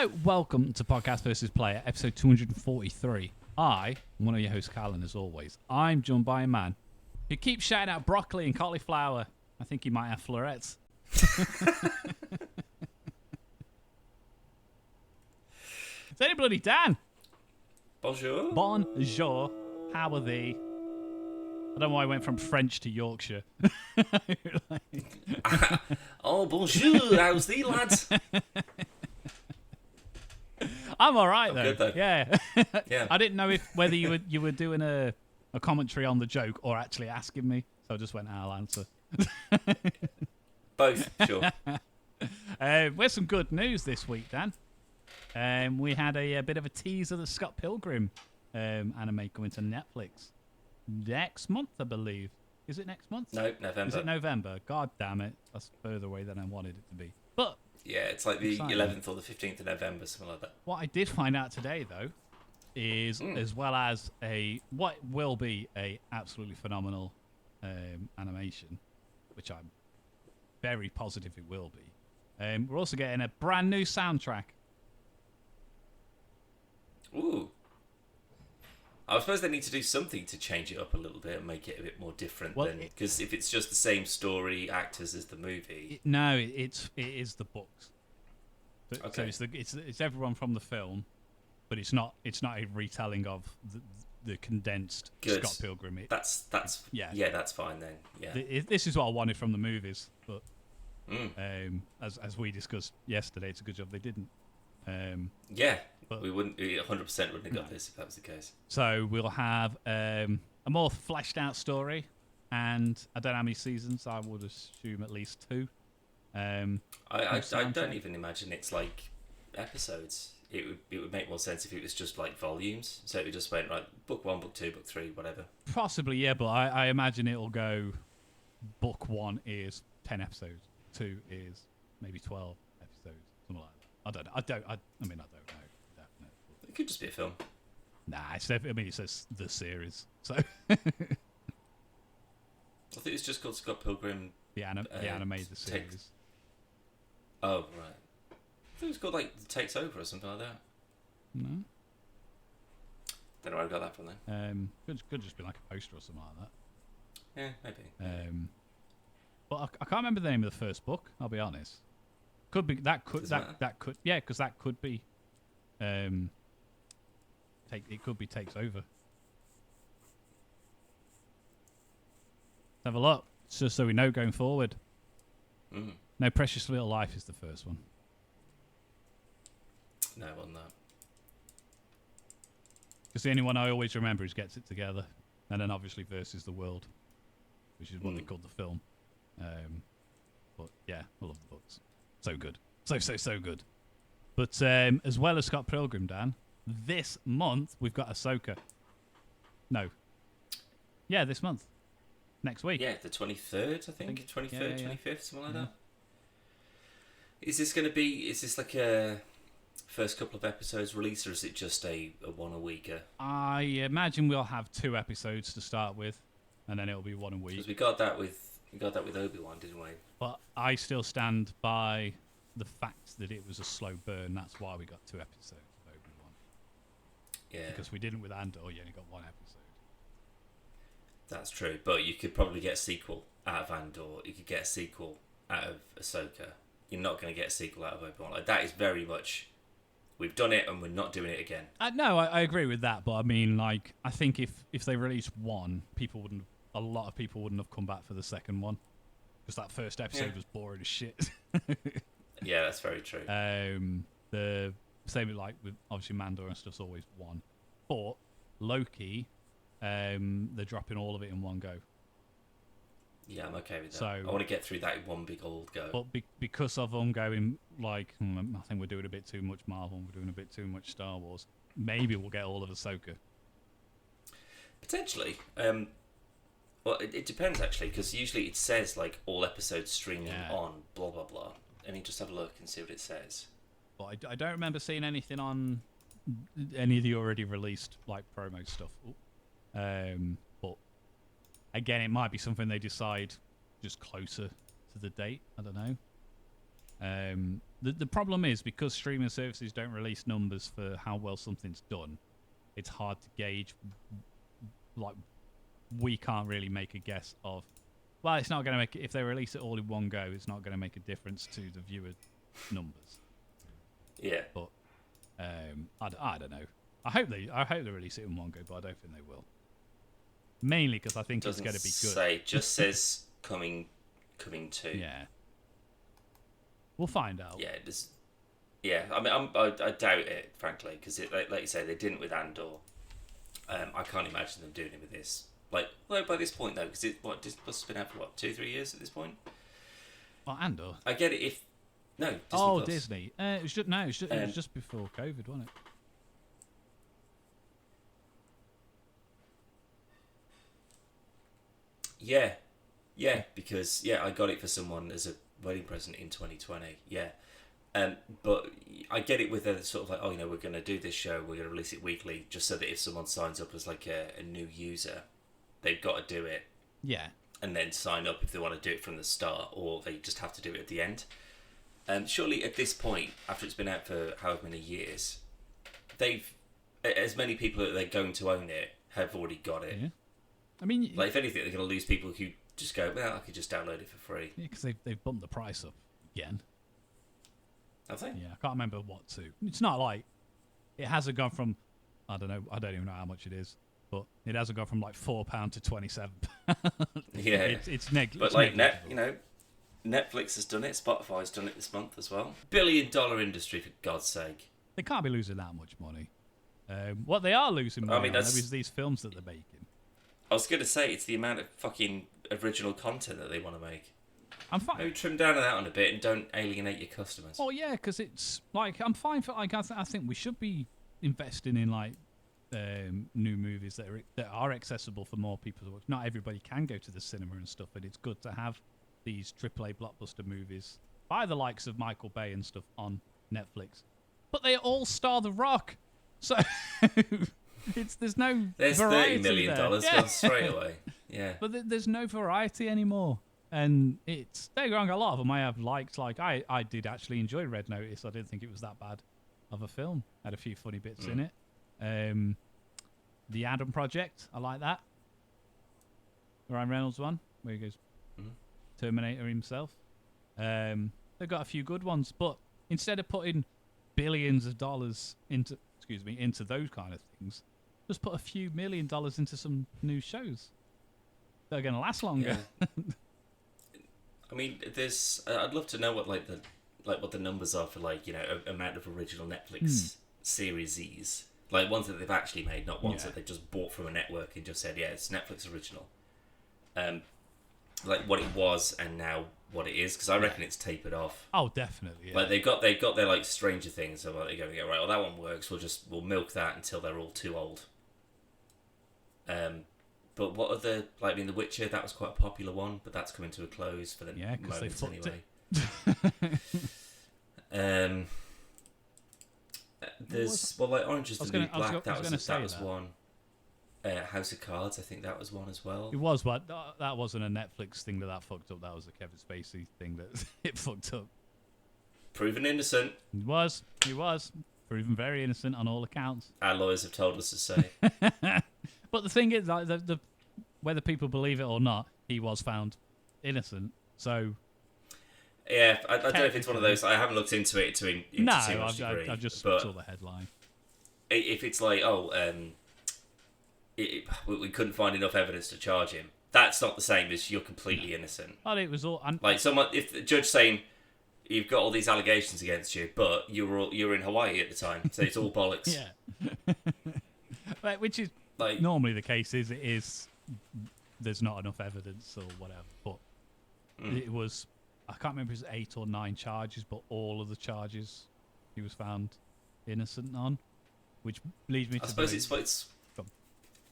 Hello, welcome to Podcast versus Player, episode 243. I, one of your hosts, Callan, as always. I'm joined by a man who keeps shouting out broccoli and cauliflower. I think he might have florets. It's only bloody Dan. Bonjour. Bonjour. How are thee? I don't know why I went from French to Yorkshire. Oh, bonjour. How's thee, lads? I'm all right, I'm though. good, though. Yeah. Yeah. I didn't know whether you were doing a commentary on the joke or actually asking me, so I just went, I'll answer. Both, sure. With some good news this week, Dan. We had a bit of a teaser of the Scott Pilgrim anime coming to Netflix next month, I believe. Is it next month? No, November. Is it November? God damn it. That's further away than I wanted it to be. But Yeah, it's like the exciting. 11th or the 15th of November, something like that. What I did find out today, though, is as well as what will be a absolutely phenomenal animation, which I'm very positive it will be. We're also getting a brand new soundtrack. Ooh. I suppose they need to do something to change it up a little bit and make it a bit more different. Well, Because if it's just the same story, actors as the movie... It is the books. Okay. So it's everyone from the film, but it's not a retelling of the condensed Good. Scott Pilgrim. That's Yeah. that's fine then. Yeah. This is what I wanted from the movies, but Mm. as we discussed yesterday, it's a good job they didn't. Yeah. But- We 100% wouldn't have got this if that was the case. So we'll have a more fleshed out story, and I don't know how many seasons. I would assume at least 2. I soundtrack. don't even imagine it's like episodes. It would make more sense if it was just like volumes. So it just went like book 1, book 2, book 3, whatever. Possibly, yeah, but I imagine it'll go. Book 1 is 10 episodes. 2 is maybe 12 episodes, something like that. I don't know. I don't know. It could just be a film. Nah, it says the series, so I think it's just called Scott Pilgrim. the animated series. Oh, right. I think it was called like Takes Over or something like that. No, Don't know where I got that from then. could just be like a poster or something like Yeah, maybe. that. But I can't remember the name of the first book. I'll be honest. Could be that could Doesn't matter. that could yeah, because that could be it could be Takes Over. Let's have a look, just so we know going forward. Mm. No Precious Little Life is the first one. No, it wasn't that. Because the only one I always remember is Gets It Together, and then obviously Versus the World, which is what they called the film. But yeah, I love the books. So good, so good. But as well as Scott Pilgrim, Dan, this month we've got Ahsoka. No, yeah, this month, next week. Yeah, the 23rd, I think. 23rd, yeah. 25th, something like that. Is this like a first couple of episodes release, or is it just a one a weeker? I imagine we'll have 2 episodes to start with, and then it'll be 1 a week. Because we got that with Obi-Wan, didn't we? But I still stand by the fact that it was a slow burn. That's why we got 2 episodes of Obi-Wan. Yeah, Because we didn't with Andor, you only got 1 episode. that's true. But you could probably get a sequel out of Andor. You could get a sequel out of Ahsoka. You're not going to get a sequel out of Obi-Wan. Like, that is very much, we've done it and we're not doing it again. No, I agree with that, but I mean, like, I think if they released 1, a lot of people wouldn't have come back for the second one. Because that first episode was boring as shit. Yeah, that's very true. The same with, like, with obviously Mando and stuff's always 1. But Loki, they're dropping all of it in one go. Yeah, I'm okay with that. So- I want to get through that in one big old go. But because of them going, like, I think we're doing a bit too much Marvel, and we're doing a bit too much Star Wars, maybe we'll get all of Ahsoka. Potentially. Well, it depends, actually, because usually it says, like, all episodes streaming on blah, blah, blah. And you just have a look and see what it says. But I don't remember seeing anything on any of the already released, like, promo stuff. But again, it might be something they decide just closer to the date. I don't know. The problem is because streaming services don't release numbers for how well something's done, it's hard to gauge. Like, we can't really make a guess of. Well, it's not going to make it if they release it all in one go. It's not going to make a difference to the viewer numbers. Yeah, but I don't know. I hope they release it in one go, but I don't think they will. Mainly because I think it's going to be good. Just says coming to. Yeah. We'll find out. Yeah, yeah. I mean, I doubt it, frankly, because like you say, they didn't with Andor. I can't imagine them doing it with this. Like, well, by this point though, because this must have been out for 2-3 years at this point. Well, Andor. I get it if no. Disney Plus. Disney. It was just before COVID, wasn't it? Yeah, because I got it for someone as a wedding present in 2020. Yeah, but I get it with a sort of like, we're going to do this show, we're going to release it weekly, just so that if someone signs up as like a new user, they've got to do it. Yeah. And then sign up if they want to do it from the start, or they just have to do it at the end. Surely at this point, after it's been out for however many years, as many people that they're going to own it have already got it. Yeah. I mean, like if anything, they're going to lose people who just go, well, I could just download it for free. Yeah, because they've bumped the price up again. Have they? Yeah, I can't remember what to. It's not like it hasn't gone from I don't even know how much it is, but it hasn't gone from like £4 to 27. Yeah, it's negligible. But like Netflix has done it. Spotify's done it this month as well. $1 billion industry, for God's sake. They can't be losing that much money. What they are losing money on is these films that they're making. I was going to say, it's the amount of fucking original content that they want to make. I'm fine. Maybe trim down on that on a bit and don't alienate your customers. Oh yeah, because it's like I'm fine for like I think we should be investing in like new movies that are accessible for more people to watch. Not everybody can go to the cinema and stuff, and it's good to have these AAA blockbuster movies by the likes of Michael Bay and stuff on Netflix. But they all star The Rock, so there's no there's variety $30 million gone straight away. Yeah, but there's no variety anymore. And don't get me wrong, a lot of them I have liked. Like, I did actually enjoy Red Notice. I didn't think it was that bad of a film. Had a few funny bits in it. The Adam Project, I like that. Ryan Reynolds one, where he goes Terminator himself. They've got a few good ones, but instead of putting billions of dollars into those kind of things, just put a few $1 million into some new shows that are going to last longer. Yeah. I mean, I'd love to know what what the numbers are for amount of original Netflix series, like ones that they've actually made, not ones that they just bought from a network and just said, yeah, it's Netflix original. Like what it was and now what it is, because I reckon it's tapered off. Oh, definitely. Yeah. Like they've got their like Stranger Things, so like they're going to go right. Well, that one works. We'll milk that until they're all too old. But what other, like, I mean, The Witcher, that was quite a popular one, but that's coming to a close for the moment anyway. There's, like, Orange is the New Black, that was one. House of Cards, I think that was one as well. It was, but that wasn't a Netflix thing that fucked up. That was a Kevin Spacey thing that it fucked up. Proven innocent. He was. Proven very innocent on all accounts. Our lawyers have told us to say. But the thing is, like, whether people believe it or not, he was found innocent. So, yeah, I don't know if it's one of those. I haven't looked into it into too much degree. I just saw the headline. If it's like, we couldn't find enough evidence to charge him, that's not the same as you're completely innocent. Well, it was all like someone. If the judge saying you've got all these allegations against you, but you were in Hawaii at the time, so it's all bollocks. Yeah. Like, which is. Like, normally the case is there's not enough evidence or whatever, but it was, I can't remember if it was 8 or 9 charges, but all of the charges he was found innocent on, which leads me to suppose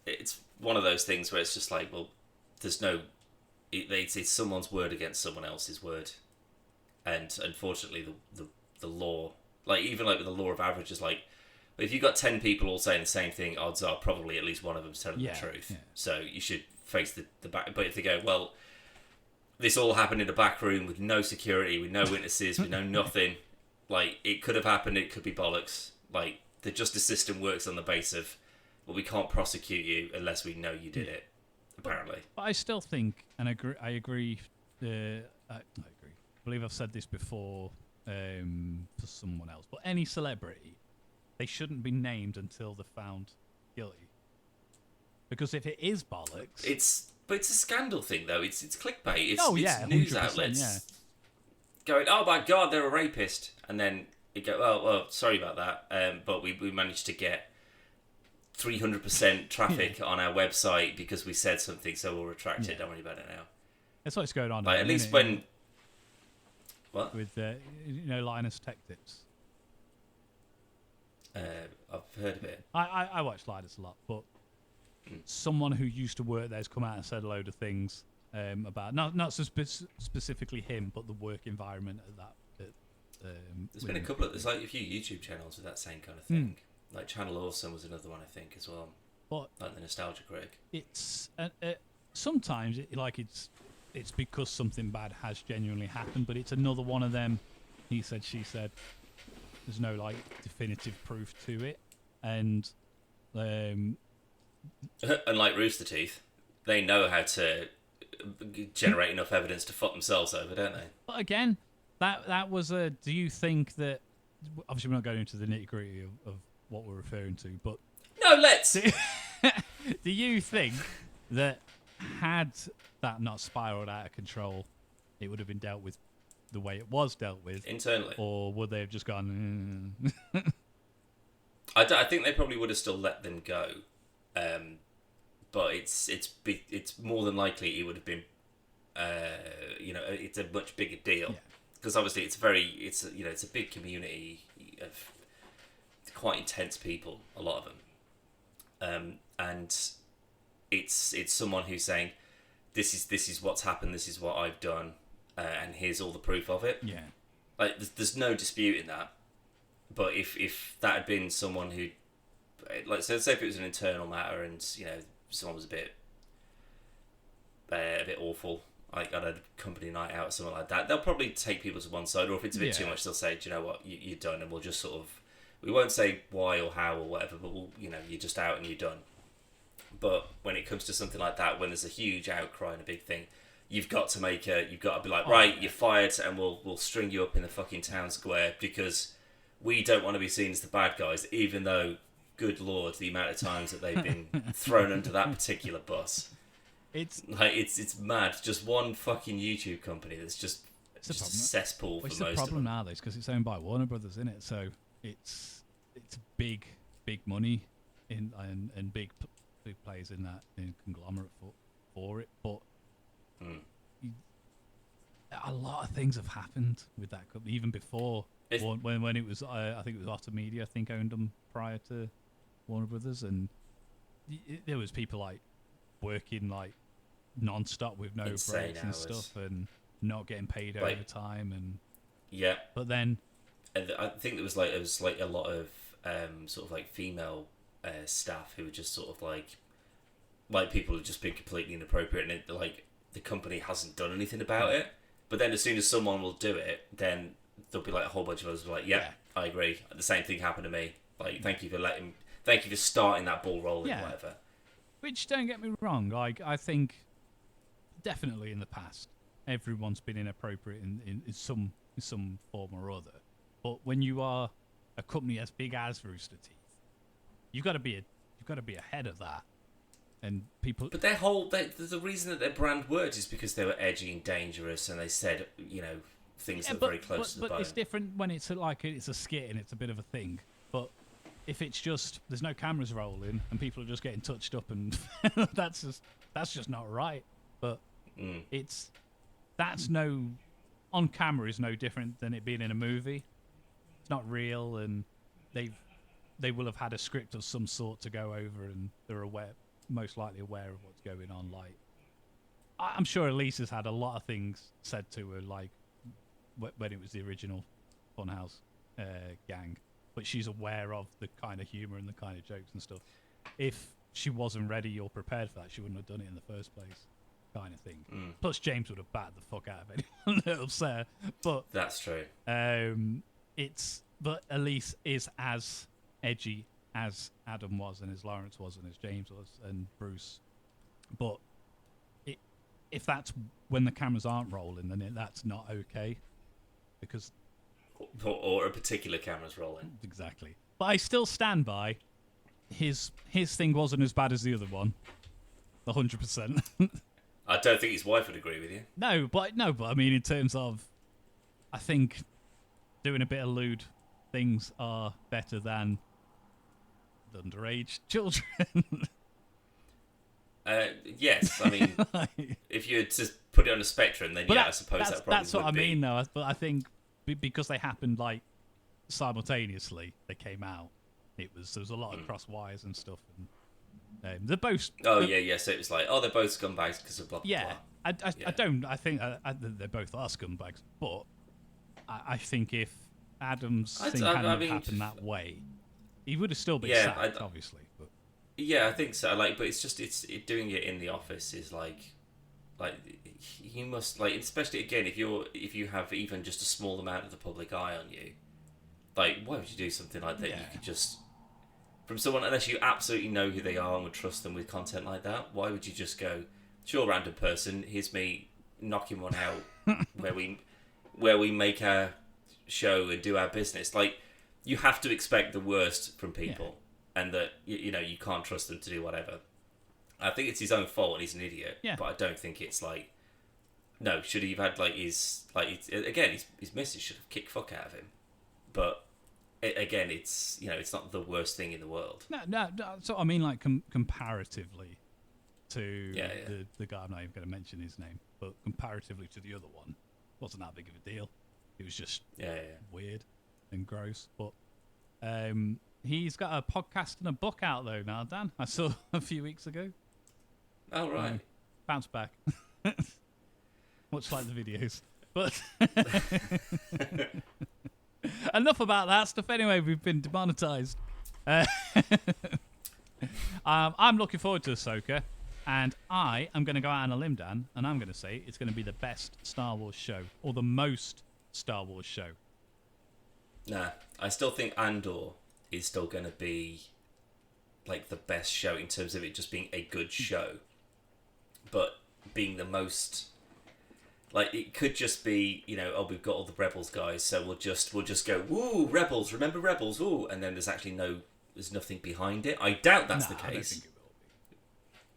it's one of those things where it's just like, well, there's no it's someone's word against someone else's word, and unfortunately the law, like even like with the law of averages, like if you've got 10 people all saying the same thing, odds are probably at least one of them's telling the truth. Yeah. So you should face the back. But if they go, well, this all happened in a back room with no security, with no witnesses, with no nothing. Like, it could have happened, it could be bollocks. Like, the justice system works on the base of, well, we can't prosecute you unless we know you did it, apparently. But I still think, and I agree. I agree. I believe I've said this before for someone else, but any celebrity, they shouldn't be named until they're found guilty. Because if it is bollocks, But it's a scandal thing, though. It's clickbait. Yeah, it's news 100%, outlets yeah. going, oh my god, they're a rapist, and then you go, oh, well, sorry about that, but we managed to get 300% traffic on our website because we said something, so we'll retract it. Don't worry about it now. That's what's going on. Like, at least when what with Linus Tech Tips. I've heard of it. I watch Linus a lot, but someone who used to work there's come out and said a load of things about not so specifically him, but the work environment at that. There's been there's like a few YouTube channels with that same kind of thing. Like Channel Awesome was another one, I think, as well. But like the Nostalgia Critic. It's sometimes it's because something bad has genuinely happened, but it's another one of them. He said, she said. There's no like definitive proof to it, and unlike Rooster Teeth, they know how to generate enough evidence to fuck themselves over, don't they? But again, that was a. Do you think that? Obviously, we're not going into the nitty gritty of what we're referring to, but no, let's. Do you think that had that not spiraled out of control, it would have been dealt with the way it was dealt with internally, or would they have just gone? I think they probably would have still let them go, but it's more than likely it would have been, it's a much bigger deal because obviously it's a big community of quite intense people, a lot of them, and it's someone who's saying, this is what's happened, this is what I've done. And here's all the proof of it. Yeah, like there's no disputing that. But if that had been someone who, like, so say if it was an internal matter and someone was a bit awful, like at a company night out or something like that, they'll probably take people to one side. Or if it's a bit too much, they'll say, do you know what, you're done, and we'll just sort of, we won't say why or how or whatever, but we'll, you're just out and you're done. But when it comes to something like that, when there's a huge outcry and a big thing, you've got to be like, right, you're fired, and we'll string you up in the fucking town square because we don't want to be seen as the bad guys, even though, good lord, the amount of times that they've been thrown under that particular bus. It's mad. Just one fucking YouTube company that's just a cesspool for most of them. It's the problem nowadays because it's owned by Warner Brothers, isn't it? So it's big money and big players in that conglomerate for it, but. A lot of things have happened with that company, even before when it was. I think it was Otter Media. I think owned them prior to Warner Brothers, and there was people like working like non-stop with no insane breaks and hours. stuff, and not getting paid overtime, and yeah. But then, and I think it was like a lot of sort of like female staff who were just sort of like people had just been completely inappropriate, and the company hasn't done anything about it. But then as soon as someone will do it, then there'll be like a whole bunch of us like, I agree. The same thing happened to me. Like, thank you for starting that ball rolling, whatever. Which, don't get me wrong, like, I think definitely in the past, everyone's been inappropriate in some form or other. But when you are a company as big as Rooster Teeth, you've got to be ahead of that. And people, but the reason that their brand worked is because they were edgy and dangerous, and they said things that were very close to the bone. But it's different when it's a skit and it's a bit of a thing. But if it's just there's no cameras rolling and people are just getting touched up, and that's just not right. But on camera is no different than it being in a movie. It's not real, and they will have had a script of some sort to go over, and they're most likely aware of what's going on. Like, I'm sure Elise has had a lot of things said to her, like when it was the original Funhouse gang, but she's aware of the kind of humour and the kind of jokes and stuff. If she wasn't ready or prepared for that, she wouldn't have done it in the first place. kind of thing. Mm. Plus, James would have battered the fuck out of anyone that was there. But That's true. but Elise is as edgy as Adam was, and as Lawrence was, and as James was, and Bruce. But if that's when the cameras aren't rolling, then that's not okay, because or a particular camera's rolling. Exactly. But I still stand by his thing wasn't as bad as the other one. 100%. I don't think his wife would agree with you. No, but I mean, in terms of, I think doing a bit of lewd things are better than underage children. Yes, I mean, if you had to put it on a spectrum, then I suppose that probably that's what would I mean, be. though. But I think because they happened like simultaneously, they came out. There was a lot of cross wires and stuff, and they're both. Yeah. So it was like, they're both scumbags because of blah blah Yeah, blah. I don't. I think they both are scumbags, but I think if Adam's thing hadn't happened that way, he would have still been sacked, obviously. But yeah, I think so. But it's just doing it in the office is like you must especially again if you have even just a small amount of the public eye on you, why would you do something like that? Yeah. You could just from someone unless you absolutely know who they are and would trust them with content like that. Why would you just go, sure, random person, here's me knocking one out where we make our show and do our business. You have to expect the worst from people, and that you can't trust them to do whatever. I think it's his own fault and he's an idiot. Yeah. But I don't think it's no. Should he have had his missus should have kicked fuck out of him. But again, it's it's not the worst thing in the world. No. So I mean, comparatively to the guy, I'm not even going to mention his name, but comparatively to the other one, wasn't that big of a deal. It was just weird and gross. But he's got a podcast and a book out though now, Dan. I saw a few weeks ago. Oh right. Bounce back. Much like the videos. But enough about that stuff. Anyway, we've been demonetized. I'm looking forward to Ahsoka, and I am going to go out on a limb, Dan, and I'm going to say it's going to be the best Star Wars show, or the most Star Wars show. Nah, I still think Andor is still going to be the best show in terms of it just being a good show, but being the most. It could just be, we've got all the Rebels guys, so we'll just go, woo, Rebels, remember Rebels, woo, and then there's nothing behind it. I doubt that's the case. I don't think it will be.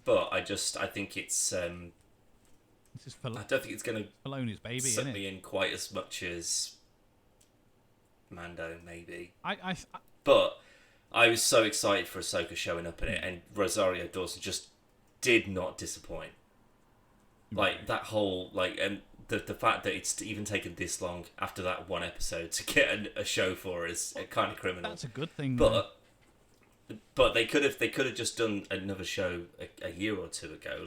But I think it's, I don't think it's going to Filoni's baby, suck me in quite as much as Mando, maybe. But I was so excited for Ahsoka showing up in it, and Rosario Dawson just did not disappoint. That whole and the fact that it's even taken this long after that one episode to get a show for her is kind of criminal. That's a good thing, but they could have just done another show a year or two ago,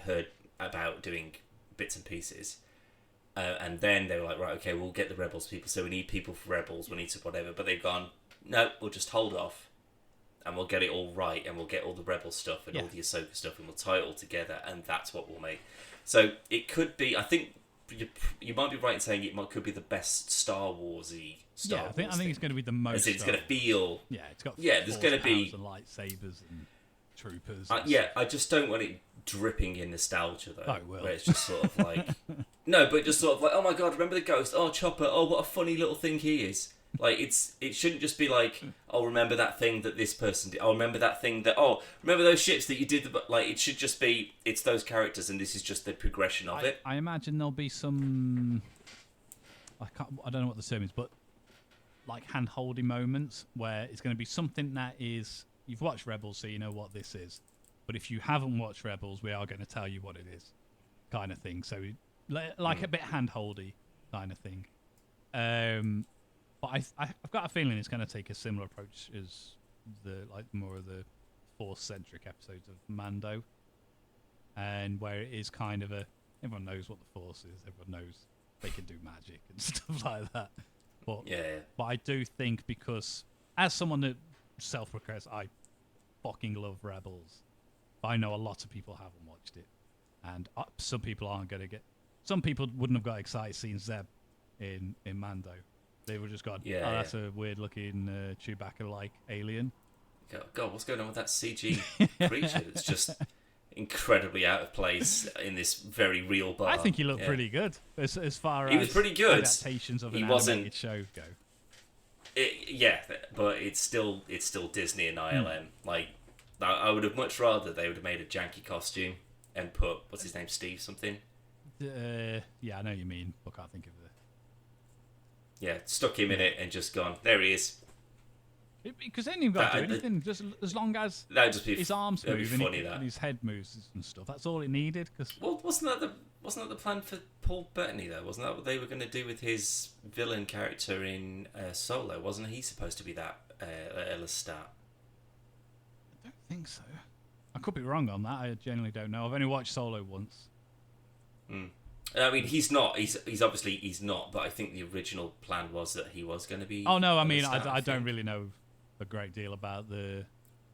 heard about doing bits and pieces, and then they were like, right, okay, we'll get the Rebels people, so we need people for Rebels, we need to whatever, but they've gone, no, we'll just hold off. And we'll get it all right, and we'll get all the Rebel stuff and all the Ahsoka stuff, and we'll tie it all together, and that's what we'll make. So it could be. I think you might be right in saying could be the best Star Warsy. I think it's going to be the most. It's going to feel. Yeah, it's got. There's going to be and lightsabers and troopers. I just don't want it dripping in nostalgia though. Oh, it will. Where it's just sort of no, but just sort of oh my god, remember the ghost? Oh, Chopper! Oh, what a funny little thing he is. It shouldn't just be remember that thing that this person did. Remember that thing that. Remember those shits that you did. It should just be. It's those characters, and this is just the progression of it. I imagine there'll be some. I don't know what the term is, but hand-holding moments where it's going to be something that is. You've watched Rebels, so you know what this is. But if you haven't watched Rebels, we are going to tell you what it is, kind of thing. So, a bit hand-holdy kind of thing. But I've got a feeling it's going to take a similar approach as the more of the Force-centric episodes of Mando, and where it is kind of everyone knows what the Force is, everyone knows they can do magic and stuff like that. But but I do think because as someone that self-proclaims I fucking love Rebels, but I know a lot of people haven't watched it, and some people aren't going to get. Some people wouldn't have got excited seeing Zeb in Mando. They would just gone, that's a weird looking Chewbacca-like alien. God, what's going on with that CG creature? It's just incredibly out of place in this very real bar. I think he looked pretty good as far as he was pretty good. Adaptations of an animated show go. But it's still Disney and ILM. Like, I would have much rather they would have made a janky costume and put what's his name, Steve something. I know what you mean. I can't think of it. Yeah, stuck him in it and just gone. There he is. Because then you've got to do anything. Just as long as his arms move and his head moves and stuff. That's all it needed. Well, wasn't that the plan for Paul Bettany though? Wasn't that what they were going to do with his villain character in Solo? Wasn't he supposed to be that Lestat? I don't think so. I could be wrong on that. I genuinely don't know. I've only watched Solo once. I mean, he's not. He's obviously not. But I think the original plan was that he was going to be. Oh no! I mean, I don't really know a great deal about the.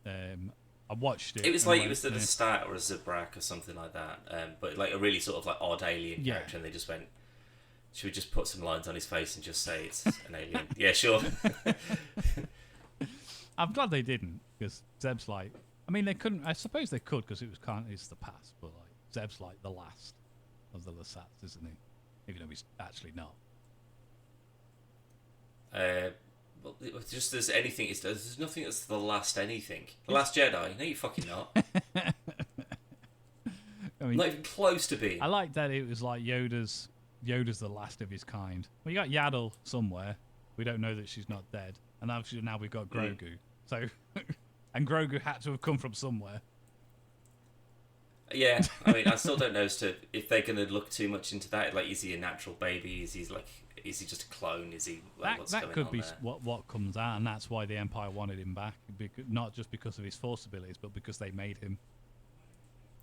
I watched it. It was like it was the Lestat or a Zabrak or something like that. But like a really sort of like odd alien character, and they just went. Should we just put some lines on his face and just say it's an alien? Yeah, sure. I'm glad they didn't, because Zeb's like. I mean, they couldn't. I suppose they could, because it's the past. But like Zeb's like the last of the Lestats, isn't he? Even though he's actually not. Well, just there's anything. There's nothing that's the last anything. The Last Jedi? No, you fucking not. I mean, not even close to being. I like that it was like Yoda's the last of his kind. Well, you got Yaddle somewhere. We don't know that she's not dead, and obviously now we've got Grogu. So, and Grogu had to have come from somewhere. Yeah, I mean, I still don't know as to if they're going to look too much into that. Like, is he a natural baby? Is he just a clone? Is he like, what's going on there? That could be what comes out, and that's why the Empire wanted him back. Not just because of his Force abilities, but because they made him.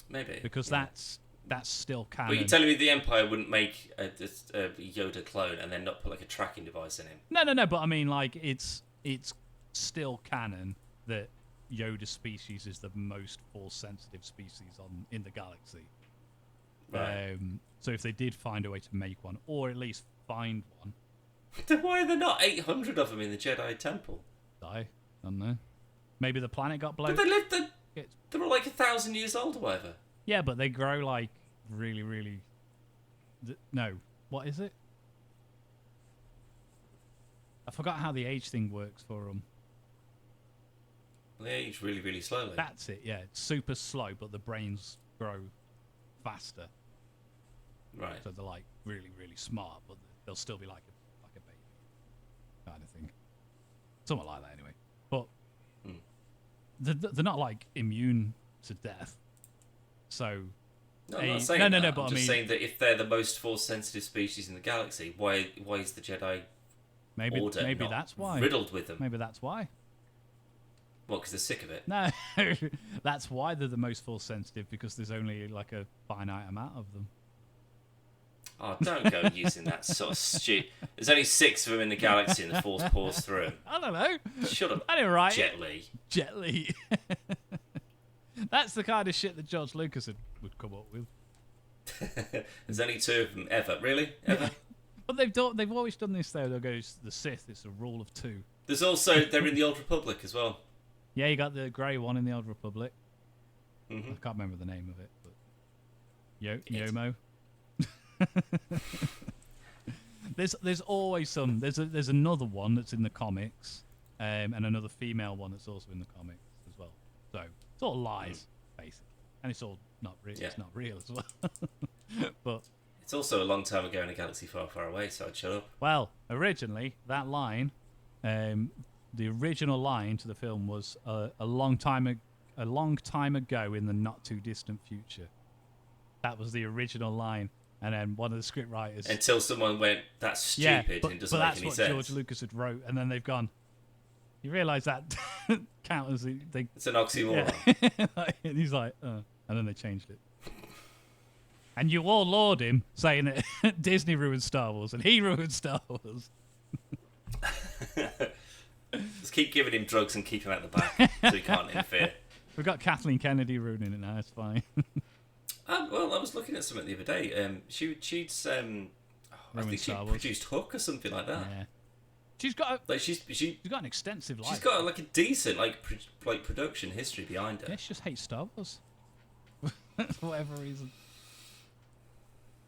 Maybe because that's still canon. But you're telling me the Empire wouldn't make a Yoda clone and then not put like a tracking device in him? No. But I mean, like, it's still canon that Yoda's species is the most Force-sensitive species in the galaxy. Right. So if they did find a way to make one, or at least find one, then why are there not 800 of them in the Jedi Temple? I don't know. Maybe the planet got blown. But they lived. They were like 1,000 years old or whatever. Yeah, but they grow like really, really. No, what is it? I forgot how the age thing works for them. They age really, really slowly. That's it. Yeah, it's super slow, but the brains grow faster. Right. So they're like really, really smart, but they'll still be like a baby, kind of thing. Something like that, anyway. But they're not like immune to death. So. No, I'm not saying that. But I'm just saying that if they're the most Force-sensitive species in the galaxy, why is the Jedi Order maybe not that's why riddled with them? Maybe that's why. What? Because they're sick of it? No, that's why they're the most Force-sensitive, because there's only like a finite amount of them. Oh, don't go using that sort of stupid. There's only 6 of them in the galaxy, and the Force pours through them. I don't know. Shut up. I didn't write Jet Li. Jet Li. That's the kind of shit that George Lucas would come up with. There's only 2 of them ever. Really? Ever? Yeah. But they've always done this though. They'll go the Sith. It's a rule of 2. There's also they're in the Old Republic as well. Yeah, you got the grey one in the Old Republic. Mm-hmm. I can't remember the name of it, but Yomo. There's always some. There's another one that's in the comics, and another female one that's also in the comics as well. So it's all lies, basically, and it's all not real. Yeah. It's not real as well. But it's also a long time ago in a galaxy far, far away. So I'd shut up. Well, originally that line, the original line to the film was a long time ago in the not too distant future. That was the original line. And then one of the script writers... Until someone went, that's stupid and doesn't make any sense. But that's what George Lucas had wrote, and then they've gone, you realise that count as... It's an oxymoron. Yeah. And he's like, and then they changed it. And you all laud him, saying that Disney ruined Star Wars, and he ruined Star Wars. Just keep giving him drugs and keep him at the back, so he can't interfere. We've got Kathleen Kennedy ruining it now, it's fine. Well, I was looking at something the other day. She'd I think she produced Hook or something like that. Yeah. She's got she's got an extensive life. She's got like a decent production history behind her. Yeah, she just hates Star Wars for whatever reason.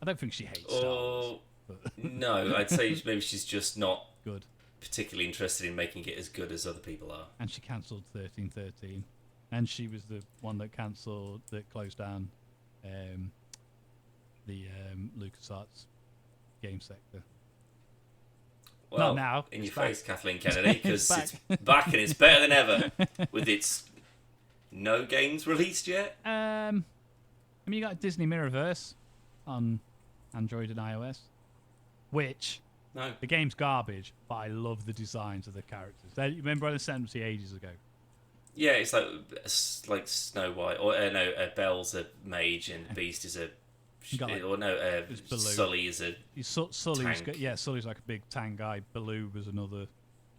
I don't think she hates Star Wars. No, I'd say maybe she's just not good, particularly interested in making it as good as other people are. And she cancelled 1313, and she was the one that closed down the LucasArts game sector. Well, not now. In your face, Kathleen Kennedy, because it's back and it's better than ever with its no games released yet. I mean, you got Disney Mirrorverse on Android and iOS, which the game's garbage, but I love the designs of the characters. You remember when I sent them to you ages ago? Yeah, it's like Snow White, or Belle's a mage and Beast is a. Sully is a tank. Sully's like a big tank guy. Baloo was another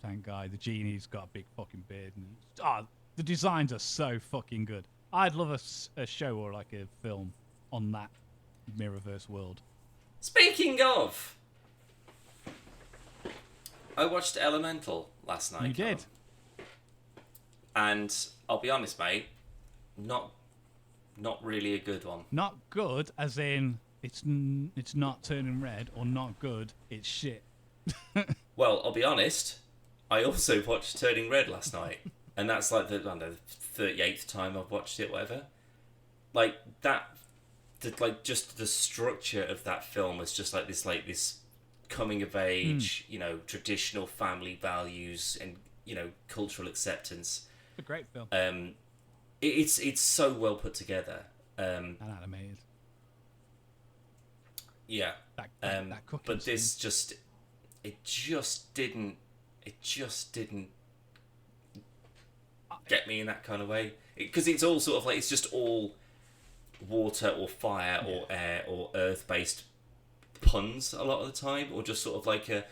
tank guy. The genie's got a big fucking beard. And, the designs are so fucking good. I'd love a show or like a film on that Mirrorverse world. Speaking of, I watched Elemental last night. You did? And I'll be honest, mate, not really a good one. Not good, as in it's not turning red, or not good, it's shit. Well, I'll be honest, I also watched Turning Red last night, and that's like the 38th time I've watched it, whatever. Like that, just the structure of that film was just like this coming of age, traditional family values and cultural acceptance. It's a great film. It's so well put together. And animated. Yeah. That cooking but scene. this just didn't get me in that kind of way. Because it's all sort of like, it's just all water or fire or air or earth-based puns a lot of the time, or just sort of like I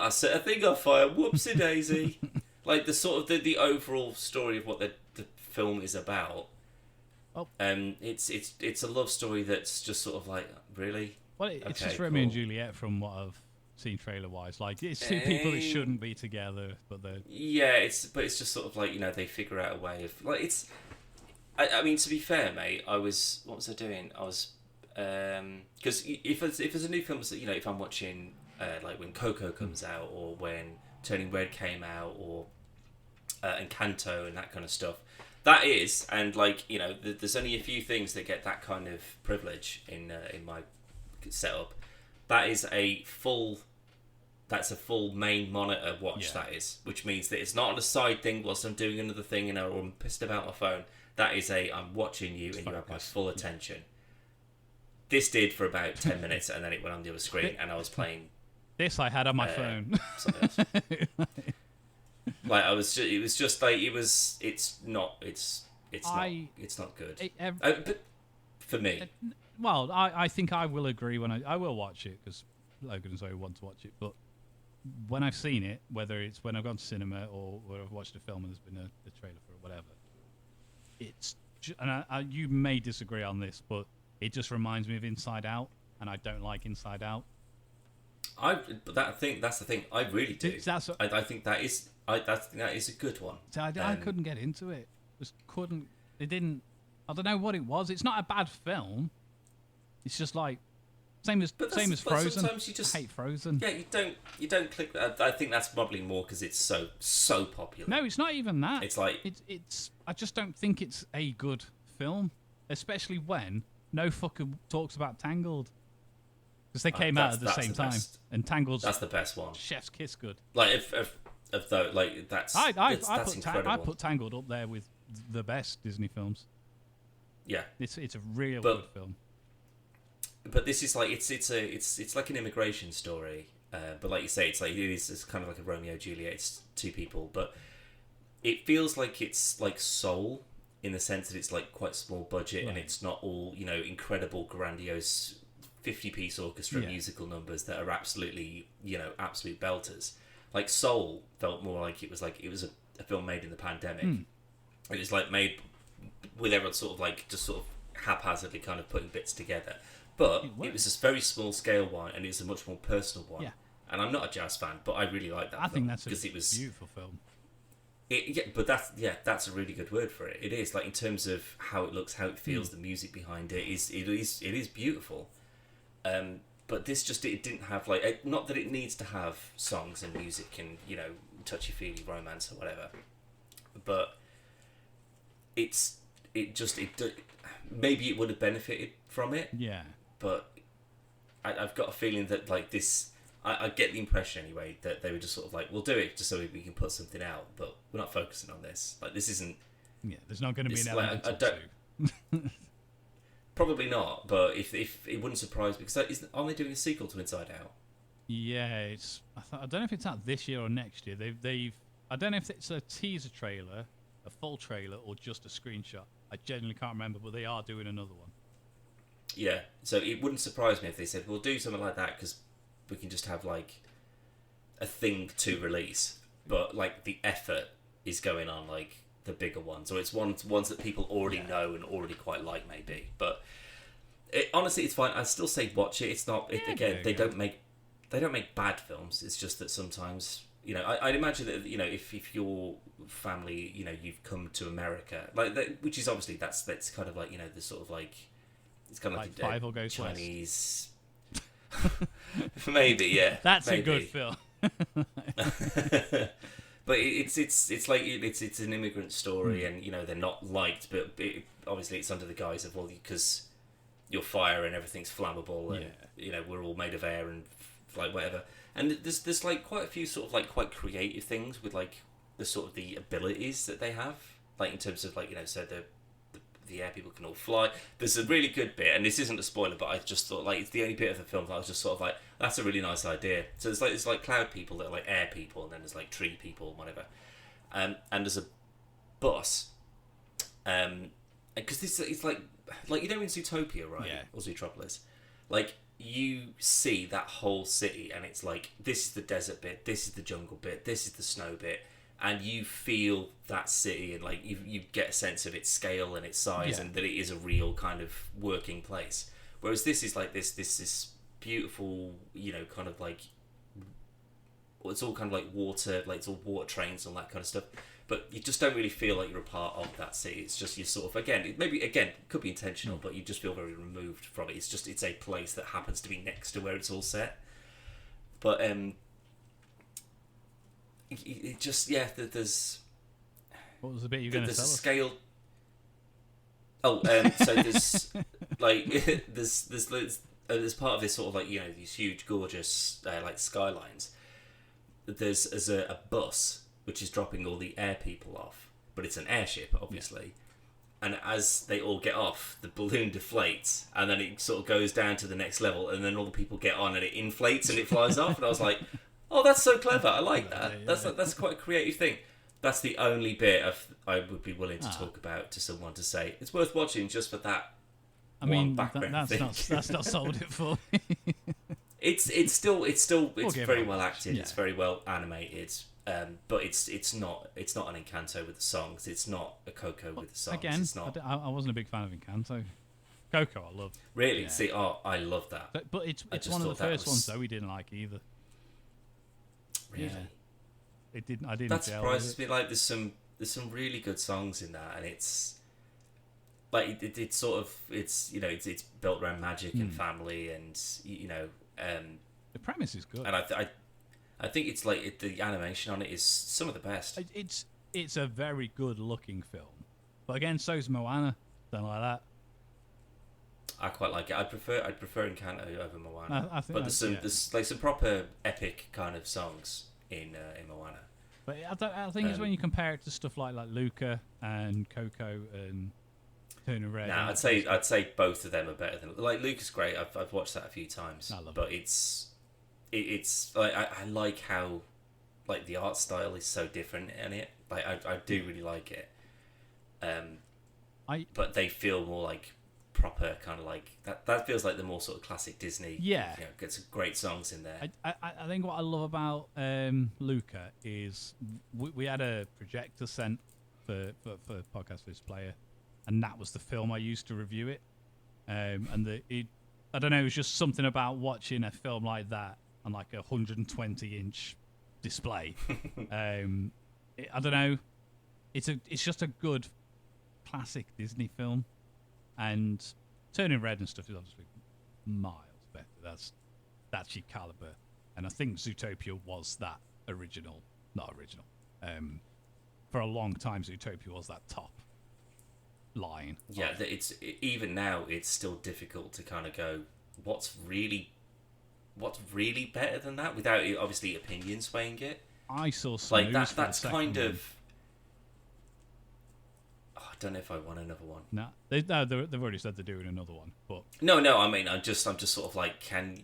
set a thing on fire, whoopsie daisy. Like the sort of the overall story of what the film is about. It's a love story that's just sort of like, really. Well, it's just Romeo and Juliet from what I've seen trailer wise. Like, it's two people that shouldn't be together, but they're it's just sort of like, they figure out a way of like it's. I mean, to be fair, mate, what was I doing? I was because if there's a new film that if I'm watching like when Coco comes out, or when Turning Red came out, or Encanto and that kind of stuff. That is, and like there's only a few things that get that kind of privilege in my setup. That's a full main monitor watch. That is, which means that it's not on a side thing whilst I'm doing another thing, or I'm pissed about my phone. That is I'm watching you, and you have my full attention. This did for about 10 minutes, and then it went on the other screen, and I was playing. This I had on my phone. Like it's not good. But for me, well, I think I will agree when I will watch it, because Logan and Zoe want to watch it. But when I've seen it, whether it's when I've gone to cinema or where I've watched a film and there's been a trailer for it, whatever, and you may disagree on this, but it just reminds me of Inside Out, and I don't like Inside Out. That's the thing. I really do. I think that is a good one. I couldn't get into it. It didn't. I don't know what it was. It's not a bad film. It's just like same as Frozen. Sometimes you just I hate Frozen. Yeah, you don't click that. I think that's probably more because it's so popular. No, it's not even that. It's like it's. I just don't think it's a good film, especially when no fucker talks about Tangled. Because they came out at the same time, and that's the best one. Chef's kiss good. Like if though, like that's incredible. I put Tangled up there with the best Disney films. Yeah, it's a real good film. But this is like it's like an immigration story. But like you say, it's kind of like a Romeo Juliet. It's two people, but it feels like it's like Soul in the sense that it's like quite small budget, and it's not all incredible, grandiose 50-piece orchestra musical numbers that are absolutely absolute belters. Like Soul felt more like it was a film made in the pandemic. It was like made with everyone sort of like just sort of haphazardly kind of putting bits together. But it was a very small scale one, and it's a much more personal one. Yeah. And I'm not a jazz fan, but I really like that. I think that's because it was beautiful film. But that's a really good word for it. It is like in terms of how it looks, how it feels, the music behind it is beautiful. But this just it didn't have like not that it needs to have songs and music and touchy feely romance or whatever, but maybe it would have benefited from it. Yeah. But I've got a feeling that like this. I get the impression anyway that they were just sort of like, we'll do it just so we can put something out, but we're not focusing on this. Like this isn't. Yeah, there's not going to be an element. element. Probably not, but if it wouldn't surprise me because aren't they doing a sequel to Inside Out? Yeah, it's. I don't know if it's out this year or next year. They've. I don't know if it's a teaser trailer, a full trailer, or just a screenshot. I genuinely can't remember, but they are doing another one. Yeah, so it wouldn't surprise me if they said we'll do something like that because we can just have like a thing to release, but like the effort is going on like the bigger ones, or it's ones that people already know and already quite like maybe. But honestly, it's fine. I still say watch it. It's not they don't make bad films. It's just that sometimes I'd imagine that if your family you've come to America which is obviously that's kind of like the sort of like it's kind of like Five will go Chinese. Maybe, yeah. That's maybe. a good film. But it's like it's an immigrant story, and they're not liked, but obviously it's under the guise of because you're fire and everything's flammable, and we're all made of air and like whatever. And there's like quite a few sort of like quite creative things with like the sort of the abilities that they have, like in terms of like so the air people can all fly. There's a really good bit, and this isn't a spoiler, but I just thought like it's the only bit of the film that I was just sort of like, that's a really nice idea. So it's like cloud people that are like air people, and then there's like tree people, whatever. And there's a bus, because this it's like in Zootopia, right? Yeah. Or Zootropolis, like you see that whole city, and it's like this is the desert bit, this is the jungle bit, this is the snow bit. And you feel that city, and like you get a sense of its scale and its size, and that it is a real kind of working place. Whereas this is like this beautiful, kind of like it's all kind of like water, like it's all water trains and all that kind of stuff. But you just don't really feel like you're a part of that city. It's just you're sort of it could be intentional, but you just feel very removed from it. It's a place that happens to be next to where it's all set. But it just there's what was the bit you were going to tell us? Scale. So there's like there's part of this sort of like these huge gorgeous like skylines. There's a bus which is dropping all the air people off, but it's an airship obviously. And as they all get off, the balloon deflates, and then it sort of goes down to the next level, and then all the people get on, and it inflates and it flies off. And I was like, oh, that's so clever. I like that. That's quite a creative thing. That's the only bit I would be willing to talk about to someone to say it's worth watching just for that. I mean, background thing. That's not sold it for me. It's very well acted. Yeah. It's very well animated. But it's not an Encanto with the songs. It's not a Coco with the songs. Again, it's not. I wasn't a big fan of Encanto. Coco, I love. Really? Yeah. See, I love that. But it's one of the first ones that we didn't like either. Really? Yeah. I didn't. That surprises me. Like there's some really good songs in that, and it's like it's sort of it's built around magic and family, and the premise is good. And I think it's like the animation on it is some of the best. It's a very good looking film, but again, so's Moana. Don't like that. I quite like it. I'd prefer Encanto over Moana. I think but there's like some proper epic kind of songs in Moana. But I think it's when you compare it to stuff like Luca and Coco and Turning Red. Nah, I'd say both of them are better than like Luca's great. I've watched that a few times. I love but it. It's like I like how like the art style is so different in it. Like I do really like it. But they feel more like proper kind of like that feels like the more sort of classic Disney. Yeah, get some great songs in there. I think what I love about Luca is we had a projector sent for Podcast First Player, and that was the film I used to review it. I don't know, it was just something about watching a film like that on like a 120-inch display. I don't know. It's just a good classic Disney film, and Turning Red and stuff is obviously miles better. That's your caliber, and I think Zootopia was that original. For a long time, Zootopia was that top line. Yeah, even now it's still difficult to kind of go what's really better than that without obviously opinion swaying it. I saw like that's kind of. Oh, I don't know if I want another one. No, they've already said they're doing another one, but no. I mean, I'm just sort of like, can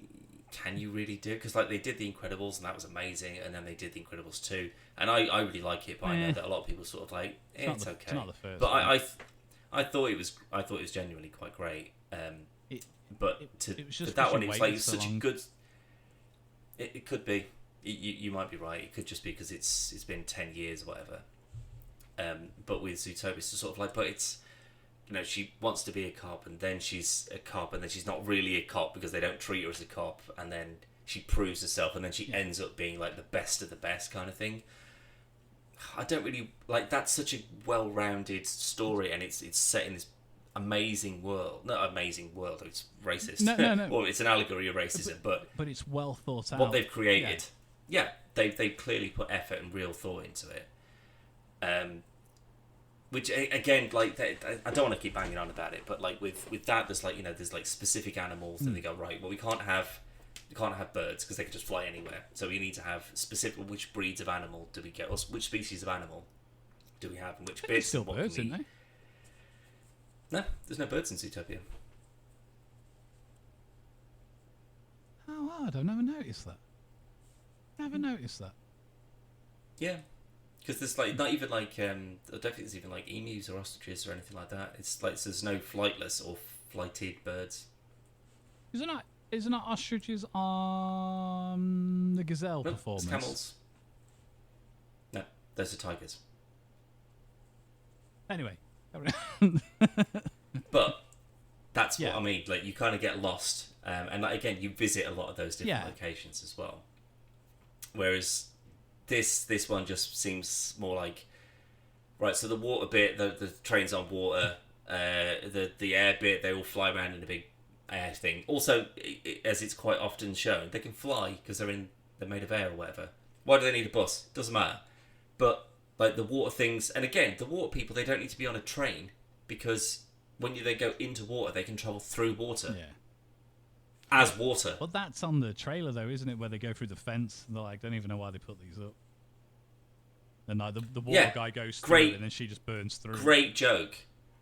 you really do it? Because like they did The Incredibles and that was amazing, and then they did The Incredibles 2, and I really like it, but I know that a lot of people sort of like it's okay. It's not the first. But one. I thought it was genuinely quite great. It was just that one, it was like so such long. a good. It could be. You might be right. It could just be because it's been 10 years or whatever. But with Zootopia, it's sort of like, but it's, she wants to be a cop, and then she's a cop, and then she's not really a cop because they don't treat her as a cop, and then she proves herself, and then she ends up being like the best of the best kind of thing. I don't really like. That's such a well-rounded story, and it's set in this amazing world. Not amazing world. It's racist. No. Or it's an allegory of racism, but it's well thought out. What they've created, they've clearly put effort and real thought into it. Which again, like I don't want to keep banging on about it, but like with that, there's like there's like specific animals, and they go, right, well, we can't have birds because they could just fly anywhere. So we need to have specific, which breeds of animal do we get, or which species of animal do we have, and which bits. Still birds, isn't they? No, there's no birds in Zootopia. Oh, odd! I've never noticed that. Yeah. Because there's like not even like I don't think there's even like emus or ostriches or anything like that. It's like there's no flightless or flighted birds. Isn't that ostriches on the gazelle performance? It's camels. No, those are tigers. Anyway, but that's what I mean. Like you kind of get lost, and like again, you visit a lot of those different locations as well. Whereas this one just seems more like, right, so the water bit, the train's on water, the air bit, they all fly around in a big air thing. Also, as it's quite often shown, they can fly because they're made of air or whatever. Why do they need a bus? Doesn't matter. But like the water things, and again, the water people, they don't need to be on a train because when they go into water, they can travel through water. Yeah. As water. But that's on the trailer, though, isn't it? Where they go through the fence, and they're like, don't even know why they put these up. And like the water guy goes through it, and then she just burns through. Great joke.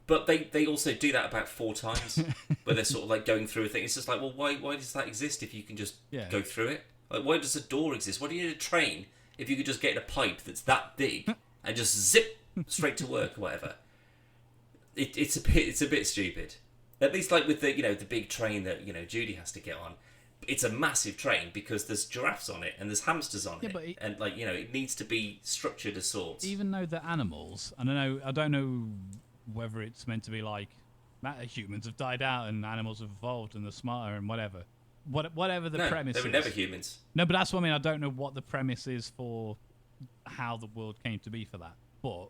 But they also do that about 4 times, where they're sort of like going through a thing. It's just like, well, why does that exist if you can just go through it? Like, why does a door exist? Why do you need a train if you could just get in a pipe that's that big and just zip straight to work or whatever? It's a bit stupid. At least like with the the big train that Judy has to get on, it's a massive train because there's giraffes on it and there's hamsters on it, and like it needs to be structured as sorts. Even though the animals, I don't know whether it's meant to be like humans have died out and animals have evolved and they're smarter and whatever the premise is. They were never humans. No, but that's what I mean. I don't know what the premise is for how the world came to be for that. But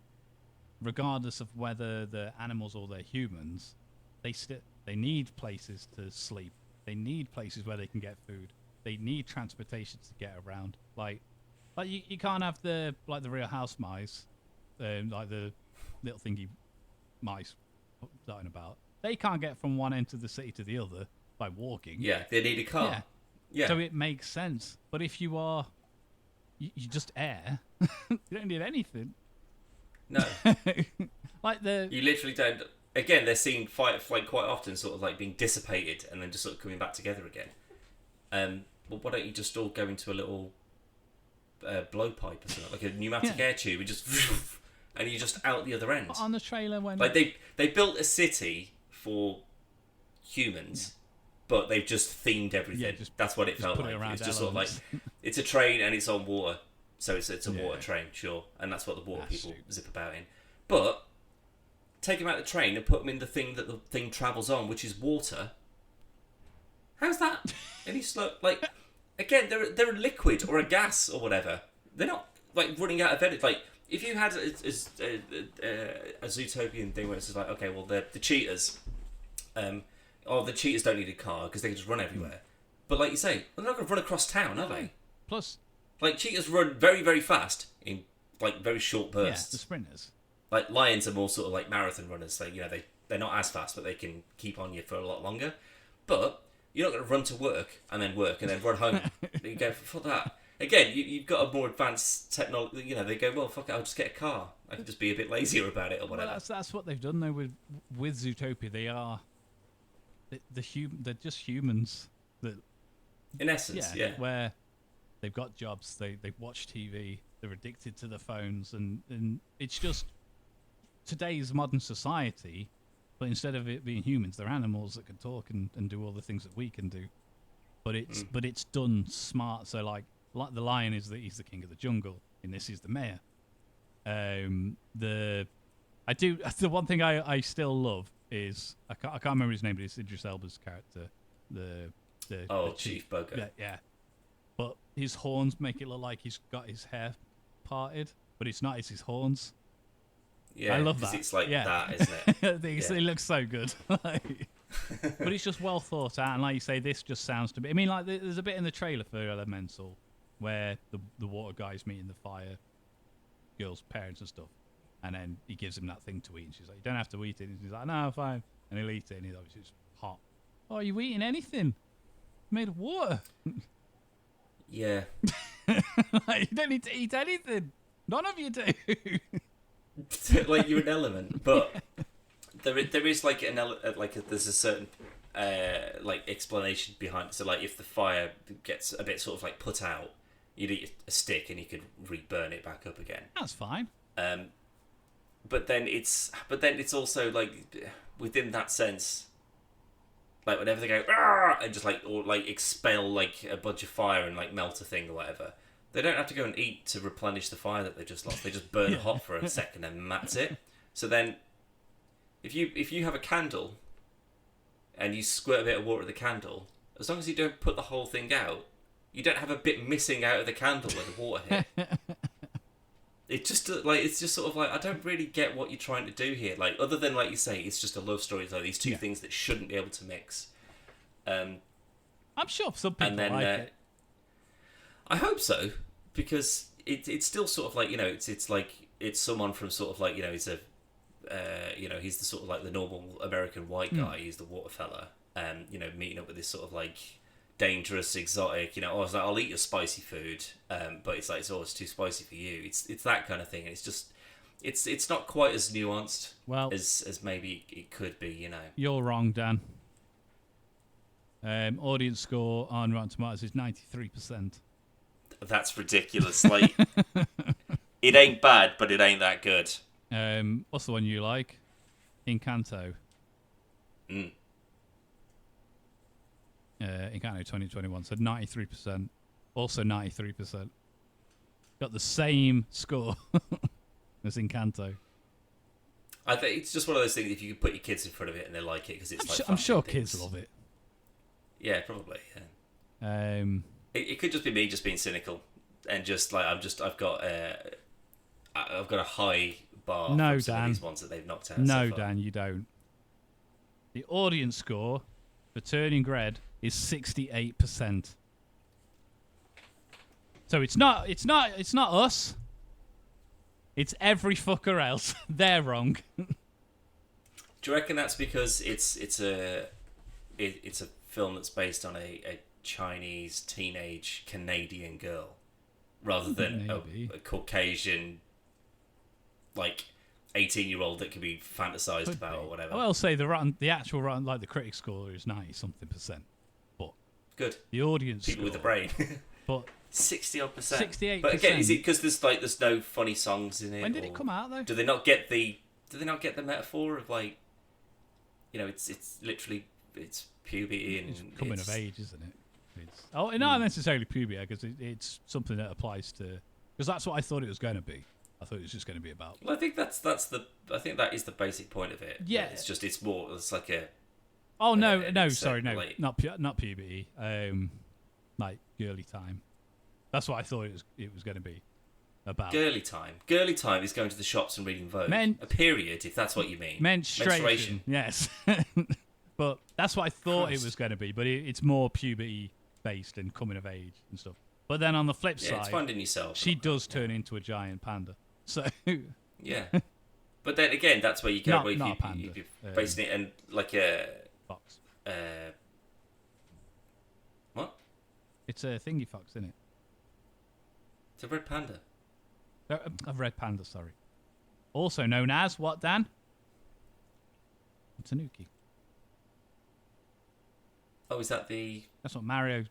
regardless of whether they're animals or they're humans, they need places to sleep. They need places where they can get food. They need transportation to get around. Like you can't have the Real House mice, like the little thingy mice starting about. They can't get from one end of the city to the other by walking. Yeah, they need a car. Yeah. So it makes sense. But if you are, you just air. You don't need anything. No. You literally don't. Again, they're seen fight quite often, sort of like being dissipated and then just sort of coming back together again. Well, why don't you just all go into a little blowpipe or something, like a pneumatic air tube, and you're just out the other end. But on the trailer, when they built a city for humans, but they've just themed everything. Yeah, that's what it felt like. It's just sort of like it's a train and it's on water, so it's a water train, sure, and that's what the water people zip about in. But take them out of the train and put them in the thing that the thing travels on, which is water. How's that any slow? Like, again, they're a liquid or a gas or whatever. They're not like running out of energy. Like, if you had a Zootopian thing where it's just like, okay, well, the cheetahs, the cheetahs don't need a car because they can just run everywhere. But like you say, they're not going to run across town, are they? Plus, like, cheetahs run very, very fast in like very short bursts. Yeah, the sprinters. Like, lions are more sort of like marathon runners. So, they're not as fast, but they can keep on you for a lot longer. But you're not going to run to work and then run home. You go, for that. Again, you've got a more advanced technology. They go, well, fuck it, I'll just get a car. I can just be a bit lazier about it or whatever. Well, that's what they've done though with Zootopia. They are they're just humans that, in essence, yeah. Where they've got jobs, they watch TV, they're addicted to the phones, and it's just today's modern society. But instead of it being humans, they're animals that can talk and do all the things that we can do. But it's done smart. So like the lion he's the king of the jungle, and this is the mayor. The one thing I still love is I can't remember his name, but it's Idris Elba's character, the Chief Bugger. Yeah. But his horns make it look like he's got his hair parted, but it's not. It's his horns. Yeah, I love that. It's like that, isn't it? It looks so good. But it's just well thought out, and like you say, this just sounds to me. I mean, like there's a bit in the trailer for Elemental where the water guy's meeting the fire girl's parents and stuff, and then he gives him that thing to eat, and she's like, "You don't have to eat it." And he's like, "No, fine," and he'll eat it, and he's obviously it's hot. Oh, are you eating anything made of water? Yeah. Like, you don't need to eat anything. None of you do. Like, you're an element, but there is like there's a certain like explanation behind it. So like, if the fire gets a bit sort of like put out, you'd eat a stick and you could re-burn it back up again. That's fine. But then it's also like, within that sense, like whenever they go and just like, or like expel like a bunch of fire and like melt a thing or whatever, they don't have to go and eat to replenish the fire that they just lost. They just burn hot for a second and that's it. So then, if you have a candle and you squirt a bit of water at the candle, as long as you don't put the whole thing out, you don't have a bit missing out of the candle where the water hit. It's just sort of like, I don't really get what you're trying to do here. Like, other than, like you say, it's just a love story. It's like these two things that shouldn't be able to mix. I'm sure some people like it. I hope so, because it's still sort of like, it's like, it's someone from sort of like, he's a he's the sort of like the normal American white guy. He's the water fella, meeting up with this sort of like dangerous, exotic, I'll eat your spicy food, but it's like, it's too spicy for you. It's that kind of thing. And it's just, it's not quite as nuanced as maybe it could be, You're wrong, Dan. Audience score on Rotten Tomatoes is 93%. That's ridiculous. Like, it ain't bad, but it ain't that good. What's the one you like? Encanto. Encanto 2021, so 93%. Also 93%. Got the same score as Encanto. I think it's just one of those things, if you can put your kids in front of it and they like it, because it's I'm sure kids love it. Yeah, probably, yeah. It could just be me just being cynical and just like, I've got a high bar for some of these ones that they've knocked out. No, so Dan, you don't. The audience score for Turning Red is 68%. So it's not us. It's every fucker else. They're wrong. Do you reckon that's because it's a film that's based on a Chinese teenage Canadian girl rather than a Caucasian, like, 18-year-old that can be fantasized about or whatever? I will say the actual rotten, like the critic score is 90-something%. But good. The audience people score, with the brain. But 60-odd%. 68%. But again, is it because there's no funny songs in it? When did it come out though? Do they not get the metaphor of, like, it's literally, it's puberty and it's coming of age, isn't it? Not necessarily puberty, because it's something that applies to, because that's what I thought it was going to be. I thought it was just going to be about. Well, I think I think that is the basic point of it. Yeah. It's more. It's like a. Oh no, sorry, no, like, not puberty. Like girly time. That's what I thought it was going to be about. Girly time. Girly time is going to the shops and reading Vogue. A period, if that's what you mean. Menstruation. Yes. But that's what I thought it was going to be. But it's more puberty based and coming of age and stuff. But then on the flip side, it's finding yourself. She does turn into a giant panda. So yeah. But then again, that's where you go. Not a panda. If you're basing it and like a fox. What? It's a thingy fox, isn't it? It's a red panda. A red panda, sorry. Also known as what, Dan? A tanuki. Oh, is that the... That's what Mario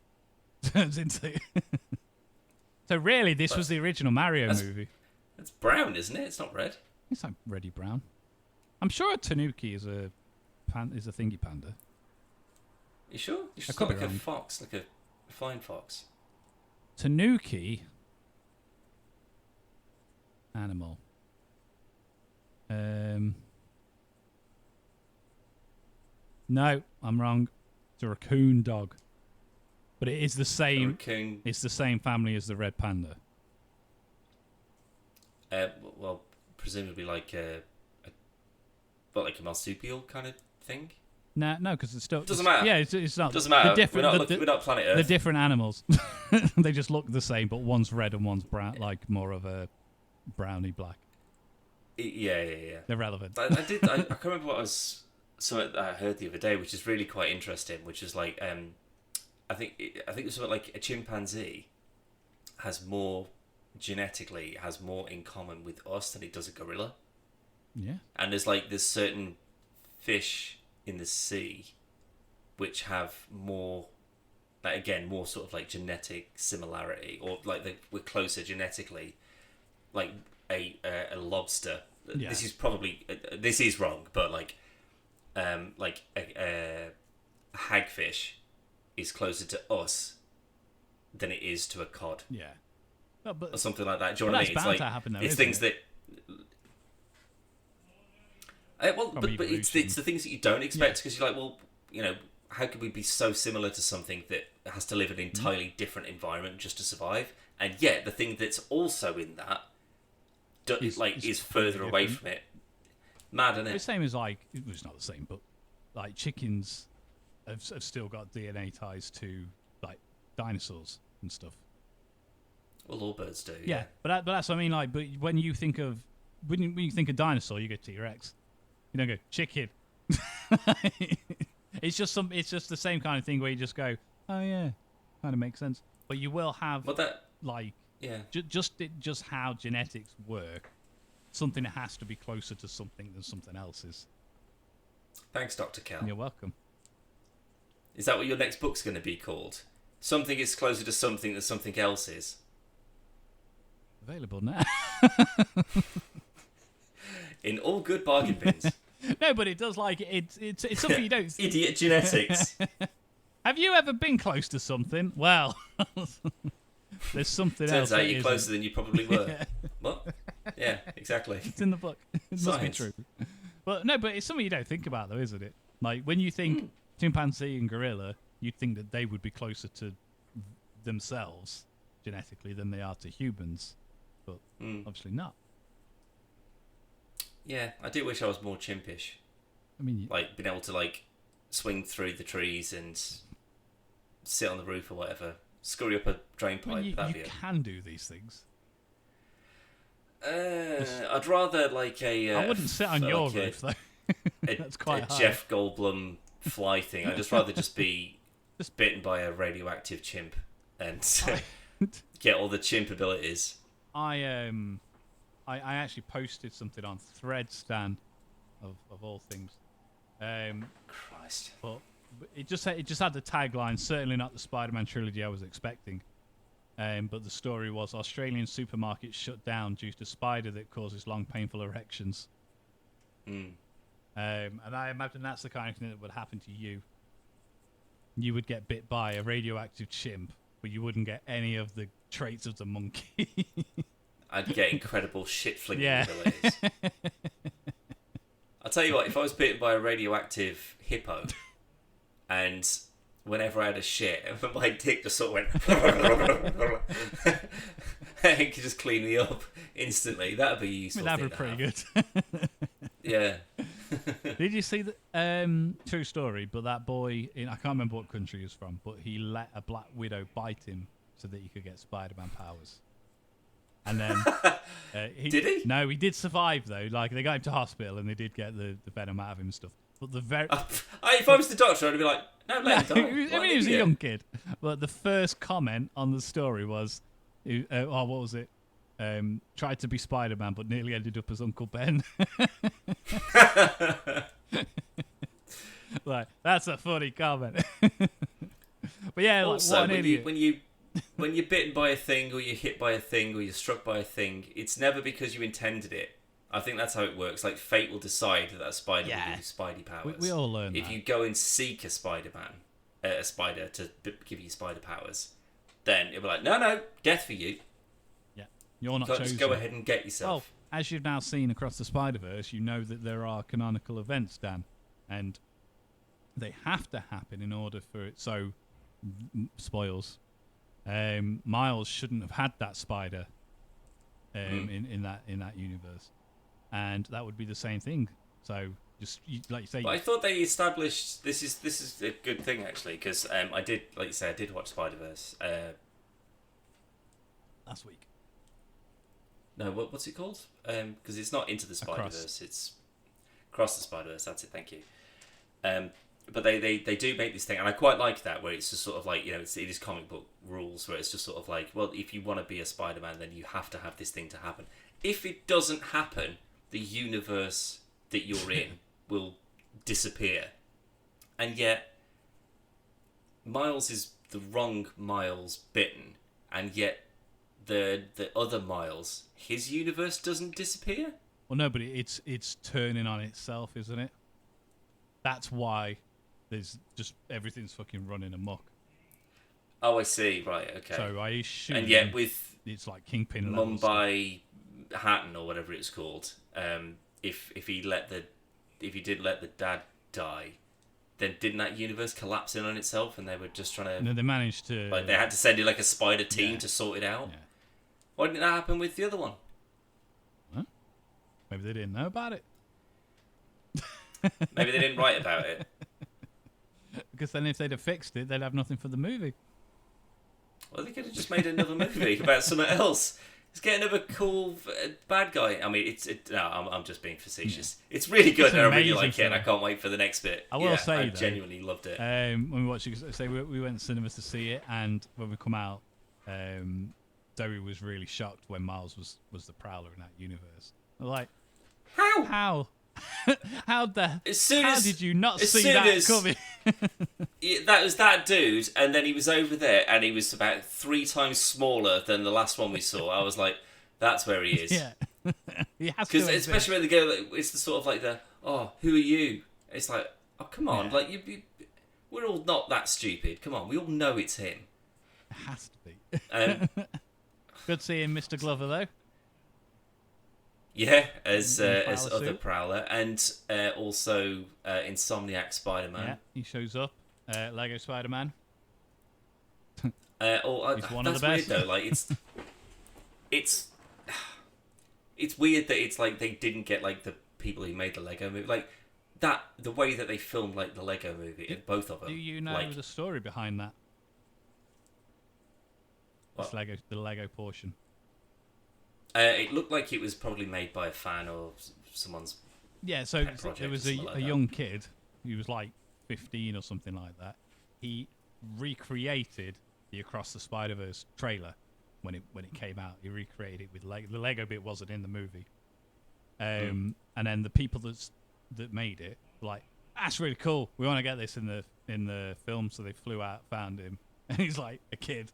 turns into. So really, this was the original Mario movie. It's brown, isn't it? It's not red. It's like reddy brown. I'm sure a tanuki is a thingy panda. You sure? It's just like a fox, like a flying fox. Tanuki... Animal. No, I'm wrong. It's a raccoon dog, but it is the same. Raccoon. It's the same family as the red panda. Well, presumably like a marsupial kind of thing. No, because it's still doesn't matter. Yeah, it's not. Doesn't matter. We're not planet Earth. They're different animals. They just look the same, but one's red and one's brown, like more of a browny black. Yeah. They're relevant. I can't remember what I heard the other day, which is really quite interesting. Which is like, I think it was something like a chimpanzee has more in common with us than it does a gorilla. Yeah. And there's certain fish in the sea which have more sort of like genetic similarity, or like we're closer genetically. Like a lobster. Yeah. This is wrong, but like a hagfish is closer to us than it is to a cod. Yeah. But, or something like that. Do you know what I mean? It's bound to happen, though, it's things it? But it's the things that you don't expect, because you're like, well, you know, how could we be so similar to something that has to live in an entirely different environment just to survive? And yet, the thing that's also in that is further away from it. Mad, isn't it? The same as like, it was not the same, but like chickens have still got DNA ties to like dinosaurs and stuff. Well, all birds do. Yeah, but that's what I mean. Like, but when you think of dinosaur, you go T-Rex. You don't go chicken. It's just the same kind of thing where you just go, oh yeah, kind of makes sense. But you will have just how genetics work. Something that has to be closer to something than something else is. Thanks, Dr. Cal. You're welcome. Is that what your next book's going to be called? Something is closer to something than something else is. Available now. In all good bargain bins. No, but it does it's something you don't. Idiot genetics. Have you ever been close to something? Well, there's something else. Turns out you're closer than you probably were. Yeah. What? Yeah, exactly. It's in the book. It must be true. But no, but it's something you don't think about, though, isn't it? Like when you think chimpanzee and gorilla, you'd think that they would be closer to themselves genetically than they are to humans, but obviously not. Yeah, I do wish I was more chimpish. I mean, like being able to like swing through the trees and sit on the roof or whatever, scurry up a drain pipe. You can do these things. I'd rather like I wouldn't sit on your roof though. That's quite high. Jeff Goldblum fly thing. I'd just rather just be bitten by a radioactive chimp and get all the chimp abilities. I actually posted something on Threads, Dan, of all things. Christ. But it just had the tagline, certainly not the Spider-Man trilogy I was expecting. But the story was Australian supermarkets shut down due to spider that causes long, painful erections. And I imagine that's the kind of thing that would happen to you. You would get bit by a radioactive chimp, but you wouldn't get any of the traits of the monkey. I'd get incredible shit flinging Yeah. abilities. I'll tell you what, if I was bitten by a radioactive hippo, and whenever I had a shit, my dick just sort of went, and it could just clean me up instantly. That'd be useful. That'd be pretty good. Yeah. Did you see that? True story, but that boy I can't remember what country he was from, but he let a black widow bite him so that he could get Spider-Man powers. And then did he? No, he did survive though. Like they got him to hospital and they did get the venom out of him and stuff. But the very if I was the doctor, I'd be like, no, let him die. I mean, he was a young kid. But the first comment on the story was, what was it? Tried to be Spider-Man, but nearly ended up as Uncle Ben. Like, that's a funny comment. But yeah, also, what an idiot. When you're bitten by a thing, or you're hit by a thing, or you're struck by a thing, it's never because you intended it. I think that's how it works. Like, fate will decide that spider will give you Spidey powers. We all learn that. If you go and seek a Spider-Man, a spider to give you spider powers, then it'll be like, no, death for you. Yeah, you're not chosen. chosen. Just go ahead and get yourself. Well, as you've now seen across the Spider-Verse, you know that there are canonical events, Dan, and they have to happen in order for it. So, spoils. Miles shouldn't have had that spider in that universe, and that would be the same thing. So just like you say. But I thought they established this is a good thing actually, because I did, like you say, I did watch Spider-Verse last week. No, what's it called? Because it's not Into the Spider-Verse, it's Across the Spider-Verse. That's it. Thank you. But they do make this thing, and I quite like that, where it's just sort of like, you know, it is comic book rules, where it's just sort of like, well, if you want to be a Spider-Man, then you have to have this thing to happen. If it doesn't happen, the universe that you're in will disappear. And yet, Miles is the wrong Miles bitten, and yet the other Miles, his universe doesn't disappear? Well, no, but it's turning on itself, isn't it? That's why there's just everything's fucking running amok. Oh, I see. Right, okay. So I assume, and yet with it's like Kingpin Mumbai Hatton or whatever it's called, if he did let the dad die, then didn't that universe collapse in on itself, and they were just trying to? No, they managed to. Like they had to send in like a spider team to sort it out. Yeah. Why didn't that happen with the other one? Huh? Maybe they didn't know about it. Maybe they didn't write about it. Because then if they'd have fixed it, they'd have nothing for the movie. Well, they could have just made another movie about something else. Let's get another cool bad guy. I mean, I'm just being facetious. Yeah. It's really good, and I really like it, and I can't wait for the next bit. I will say, I genuinely loved it. When we watched it, say we went to cinemas to see it, and when we come out, Zoe was really shocked when Miles was the Prowler in that universe. Like, how? How did you not see that coming? That was that dude, and then he was over there, and he was about 3 times smaller than the last one we saw. I was like, that's where he is. Yeah. He has to. Because especially when they go, like, it's the sort of like who are you? It's like, oh, come on, like we're all not that stupid. Come on, we all know it's him. It has to be. Good seeing Mr. Glover though. Yeah, as other Prowler, and also Insomniac Spider-Man. Yeah, he shows up. Lego Spider-Man. He's one of the best. Weird, though. Like it's weird that it's like they didn't get like the people who made the Lego movie, like that. The way that they filmed like the Lego movie, both of them. Do you know the story behind that? The Lego portion. It looked like it was probably made by a fan or someone's. Yeah, so there was a young kid. He was like 15 or something like that. He recreated the Across the Spider-Verse trailer when it came out. He recreated it with Lego. The Lego bit wasn't in the movie. And then the people that made it were like, that's really cool. We want to get this in the film. So they flew out, found him, and he's like a kid.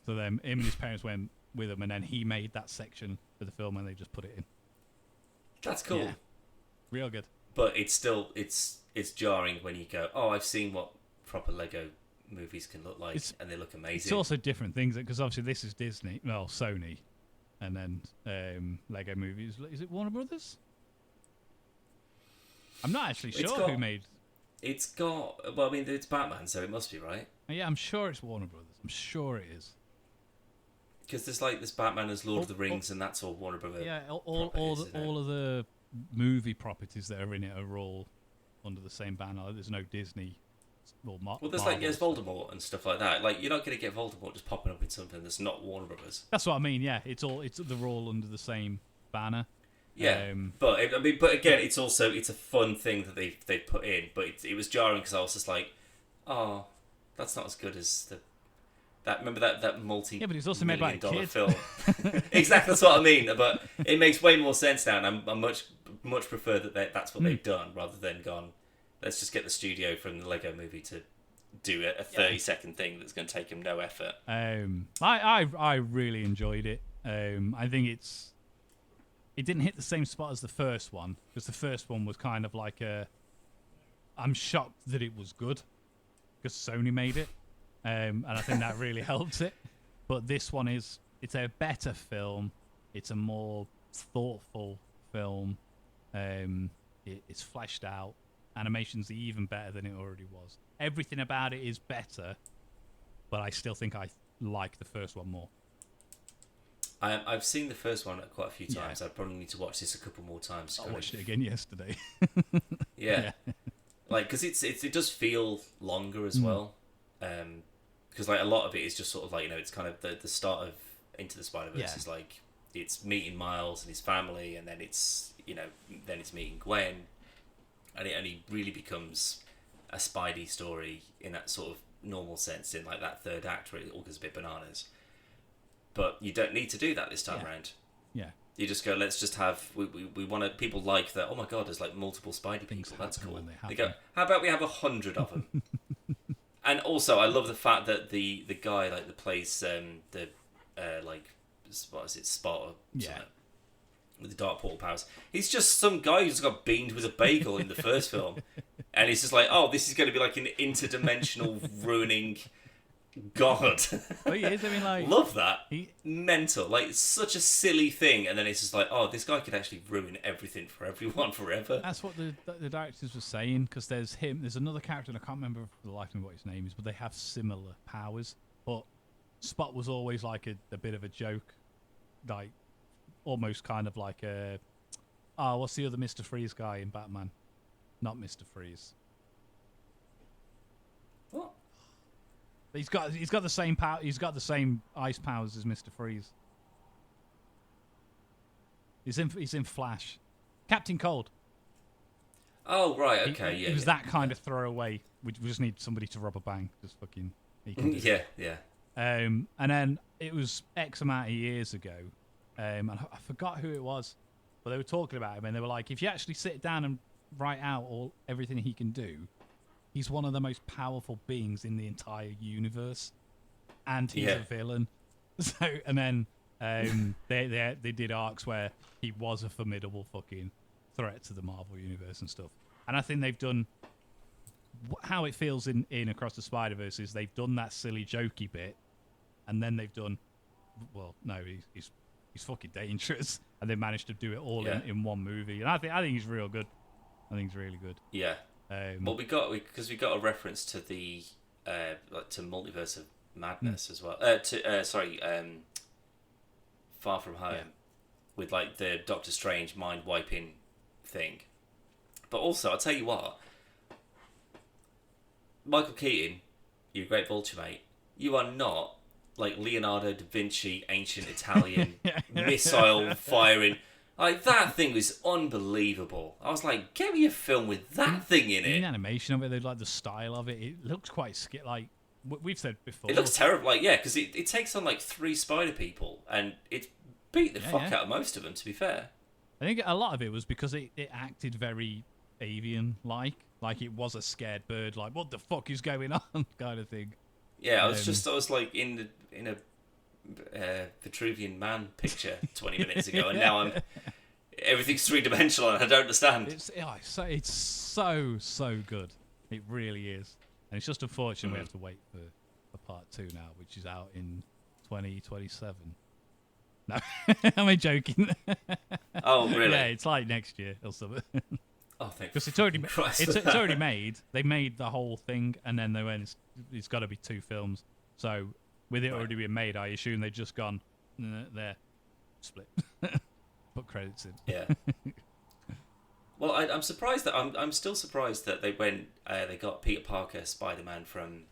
So then him and his parents went with him, and then he made that section for the film, and they just put it in. That's cool. Yeah. Real good. But it's still it's jarring when you go, oh, I've seen what proper Lego movies can look like, and they look amazing. It's also different things, because obviously this is Disney, well, Sony, and then Lego Movies. Is it Warner Brothers? I'm not actually sure who made. It's got. Well, I mean, it's Batman, so it must be right. Yeah, I'm sure it's Warner Brothers. I'm sure it is. Because there's like this Batman as Lord of the Rings, and that's all Warner Brothers. Yeah, all of the movie properties that are in it are all under the same banner. There's no Disney. Well, there's like Voldemort and stuff like that. Like, you're not going to get Voldemort just popping up in something that's not Warner Brothers. That's what I mean. Yeah, they're all under the same banner. Yeah, but again, it's a fun thing that they put in. But it was jarring because I was just like, oh, that's not as good as that. Remember that Yeah, but it's also made by a kid. Film. Exactly, that's what I mean. But it makes way more sense now, and I much prefer that's what they've done rather than gone. Let's just get the studio from the Lego Movie to do a 30-second thing that's going to take them no effort. I really enjoyed it. I think it didn't hit the same spot as the first one, because the first one was kind of like I'm shocked that it was good because Sony made it, and I think that really helps it. But this one it's a better film. It's a more thoughtful film. It's fleshed out. Animation's even better than it already was. Everything about it is better, but I still think I like the first one more. I've seen the first one quite a few times. I probably need to watch this a couple more times. I watched it again yesterday. Yeah. Like, because it does feel longer as well. Because like a lot of it is just sort of like, it's kind of the start of Into the Spider-Verse is like it's meeting Miles and his family, and then it's then it's meeting Gwen, and it only really becomes a Spidey story in that sort of normal sense in like that third act where it all goes a bit bananas. But you don't need to do that this time around. Yeah. You just go, let's just have... We want to... People like that, oh my god, there's like multiple Spidey people. That's cool. They go, how about we have 100 of them? And also, I love the fact that the guy that plays what is it, Spot or something, with the Dark Portal powers, he's just some guy who's got beamed with a bagel in the first film. And he's just like, oh, this is going to be like an interdimensional ruining... God. Oh, he is. I mean, like, love that. Mental. Like, it's such a silly thing, and then it's just like, oh, this guy could actually ruin everything for everyone forever. That's what the directors were saying, because there's him. There's another character, and I can't remember for the life of me what his name is, but they have similar powers. But Spot was always like a bit of a joke, like almost kind of like what's the other Mr. Freeze guy in Batman? Not Mr. Freeze. What? He's got the same power. He's got the same ice powers as Mr. Freeze. He's in Flash. Captain Cold. Oh right, okay, It was that kind of throwaway. We just need somebody to rob a bank. Just fucking. He can do yeah. And then it was X amount of years ago, and I forgot who it was, but they were talking about him, and they were like, if you actually sit down and write out everything he can do. He's one of the most powerful beings in the entire universe, and he's a villain. So, and then they did arcs where he was a formidable fucking threat to the Marvel universe and stuff. And I think they've done how it feels in Across the Spider-Verse is they've done that silly jokey bit, and then they've done he's fucking dangerous, and they managed to do it all in one movie. And I think he's real good. I think he's really good. Yeah. Well, we got a reference to the to Multiverse of Madness as well. Far From Home, with like the Doctor Strange mind wiping thing. But also, I'll tell you what, Michael Keaton, you great vulture mate. You are not like Leonardo da Vinci, ancient Italian missile firing. Like, that thing was unbelievable. I was like, get me a film with that thing in it. The animation of it, like the style of it, it looks quite like we've said before. It looks terrible, like, because it takes on like 3 spider people, and it beat the fuck out of most of them, to be fair. I think a lot of it was because it acted very avian-like it was a scared bird, like, what the fuck is going on, kind of thing. Yeah, I was like in a Vitruvian Man picture 20 minutes ago, and now everything's 3-dimensional, and I don't understand. It's so good. It really is, and it's just unfortunate we have to wait for part 2 now, which is out in 2027. No, I'm joking. Oh, really? Yeah, it's like next year or something. Oh, thank Because it's already Christ. it's already made. They made the whole thing, and then they went. It's got to be 2 films. So with it already being made, I assume they've just gone there, split, put credits in. Yeah. Well, I'm surprised that I'm still surprised that they went. They got Peter Parker Spider-Man from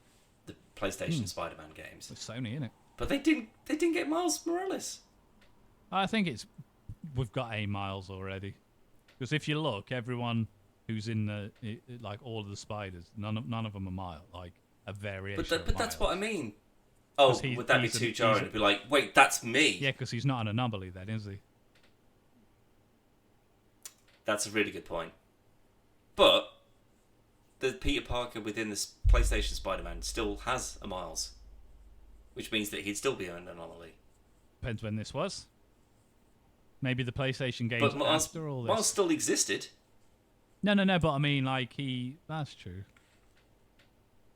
the PlayStation Spider-Man games. It's Sony, isn't it? But they didn't. They didn't get Miles Morales. I think we've got a Miles already. Because if you look, everyone who's in like all of the spiders, none of them are Miles. Like a variation. But that's what I mean. Oh, would that be too jarring? It'd be like, wait, that's me. Yeah, because he's not an anomaly then, is he? That's a really good point. But the Peter Parker within the PlayStation Spider-Man still has a Miles, which means that he'd still be an anomaly. Depends when this was. Maybe the PlayStation games but Miles, after all this. Miles still existed. No, but I mean, like that's true.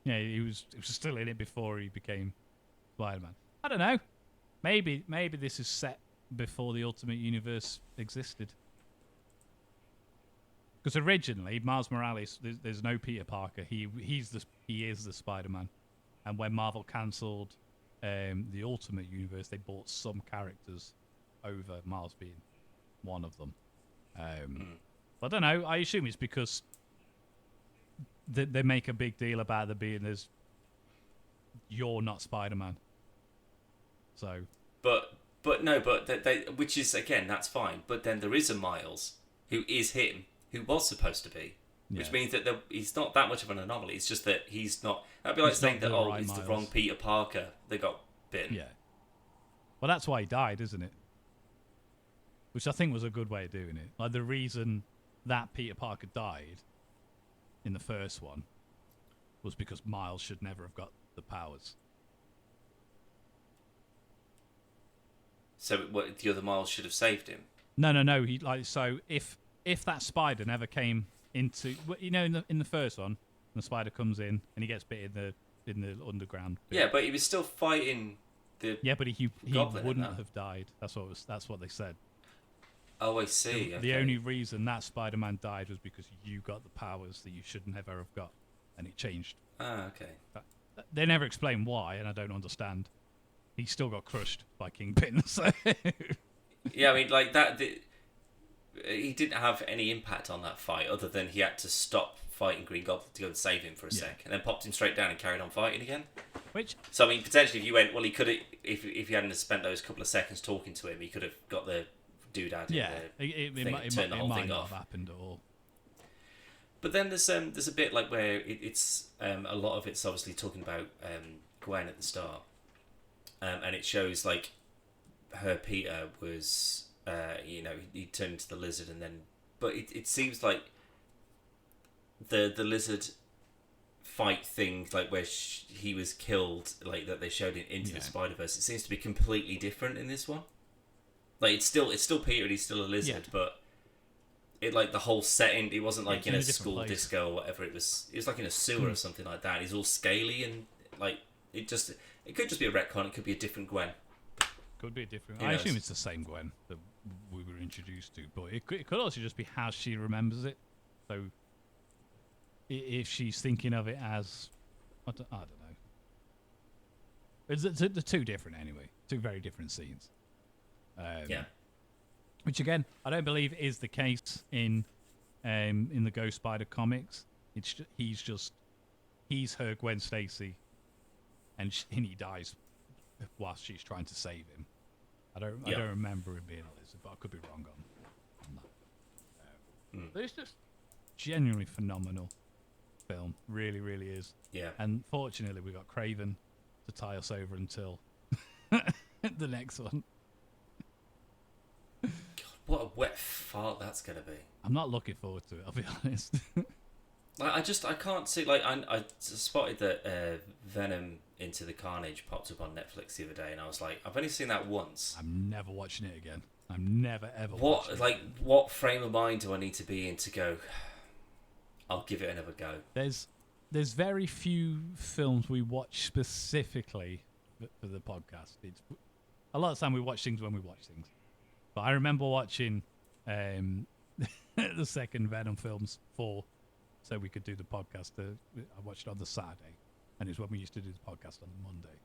Yeah, he was still in it before he became Spider-Man. I don't know. Maybe this is set before the Ultimate Universe existed. Because originally, Miles Morales, there's no Peter Parker. He is the Spider-Man. And when Marvel cancelled the Ultimate Universe, they bought some characters over Miles being one of them. But I don't know. I assume it's because they make a big deal about there being you're not Spider-Man. So. But they which is again that's fine. But then there is a Miles who is him, who was supposed to be, which means that he's not that much of an anomaly. It's just that he's not. That'd be like saying that it's the wrong Peter Parker that got bitten. Yeah. Well, that's why he died, isn't it? Which I think was a good way of doing it. Like the reason that Peter Parker died in the first one was because Miles should never have got the powers. So what, the other Miles should have saved him? No. He so if that spider never came into in the first one, the spider comes in and he gets bit in the underground bit. Yeah, but he was still fighting the but he wouldn't have died. That's what they said. Oh, I see. The only reason that Spider-Man died was because you got the powers that you should never have got, and it changed. Ah, okay. They never explain why, and I don't understand. He still got crushed by Kingpin. So. Yeah, I mean, like that. He didn't have any impact on that fight, other than he had to stop fighting Green Goblin to go and save him for a sec, and then popped him straight down and carried on fighting again. So I mean, potentially, if you went, well, he could have, if he hadn't spent those couple of seconds talking to him, he could have got the doodad. Yeah, it might not have happened at all. But then there's a bit like where it's a lot of it's obviously talking about Gwen at the start, and it shows like her Peter was he turned into the lizard, and then but it seems like the lizard fight thing, like where he was killed, like that they showed it into the Spider-Verse, it seems to be completely different in this one. Like it's still Peter and he's still a lizard, but it like the whole setting, it wasn't like in a school disco or whatever. It was like in a sewer or something like that. He's all scaly and like it could just be a retcon. It could be a different Gwen. Could be a different. I assume it's the same Gwen that we were introduced to, but it could also just be how she remembers it. So if she's thinking of it as I don't know. They're two different anyway. Two very different scenes. Which again, I don't believe is the case in the Ghost Spider comics. He's her Gwen Stacy, and he dies whilst she's trying to save him. I don't remember him being a lizard, but I could be wrong on that. But it's just genuinely phenomenal film, really, really is. Yeah. And fortunately, we got Craven to tie us over until the next one. God, what a wet fart that's gonna be. I'm not looking forward to it, I'll be honest. I can't see, like, I spotted that Venom Into the Carnage popped up on Netflix the other day, and I was like, I've only seen that once. I'm never watching it again. I'm never ever watching it. What frame of mind do I need to be in to go, I'll give it another go? There's very few films we watch specifically for the podcast. a lot of the time we watch things when we watch things. But I remember watching the second Venom films so we could do the podcast. I watched it on the Saturday, and it's when we used to do the podcast on the Monday.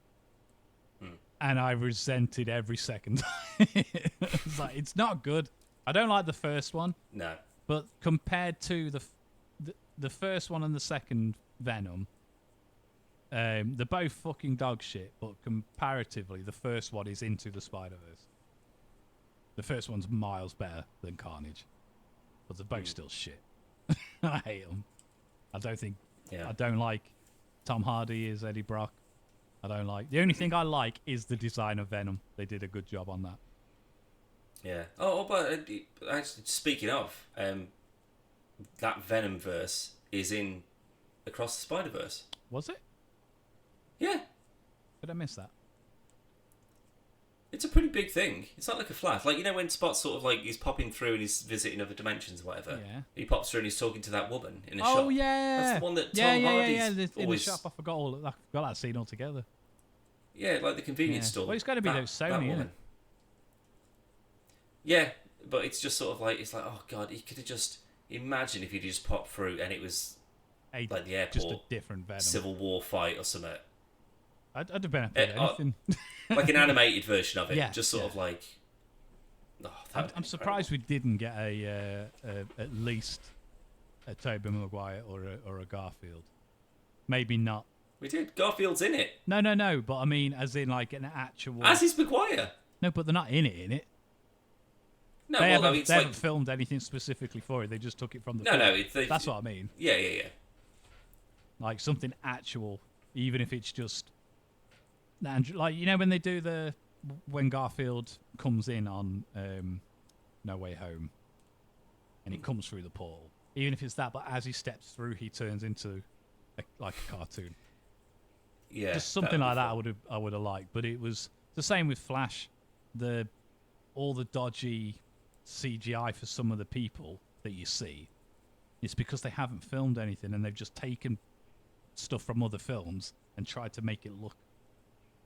And I resented every second time. It's like, it's not good. I don't like the first one. No. But compared to the first one and the second Venom, they're both fucking dog shit. But comparatively, the first one is Into the Spider-Verse. The first one's miles better than Carnage. But they're both still shit. I hate them. I don't like Tom Hardy as Eddie Brock. I don't like. The only thing I like is the design of Venom. They did a good job on that. Yeah. Oh, but actually, speaking of, that Venom verse is in Across the Spider-Verse. Was it? Yeah. Did I miss that? It's a pretty big thing. It's not like a flash. Like, you know when Spot sort of like he's popping through and he's visiting other dimensions or whatever? Yeah. He pops through and he's talking to that woman in a shop. Oh, yeah. That's the one that Tom Hardy's in always... the shop. I forgot that scene altogether. Yeah, like the convenience store. Well, it's got to be those Sony, isn't it? Yeah, but it's just sort of like, it's like, oh God, he could have just... Imagine if he just popped through and it was like the airport. Just a different Venom. Civil War fight or something. I'd have been happy with anything. Like an animated version of it. Yeah, just sort of like... Oh, I'm surprised we didn't get at least a Tobey Maguire or a Garfield. Maybe not. We did. Garfield's in it. No. But I mean, as in like an actual... As is Maguire. No, but they're not in it. No, they well, haven't filmed anything specifically for it. They just took it from the film. That's what I mean. Yeah. Like something actual, even if it's just... Like, you know when they do when Garfield comes in on No Way Home and he comes through the portal, even if it's that, but as he steps through he turns into like a cartoon. Yeah, just something like that I would have liked. But it was the same with Flash. All the dodgy CGI for some of the people that you see, it's because they haven't filmed anything and they've just taken stuff from other films and tried to make it look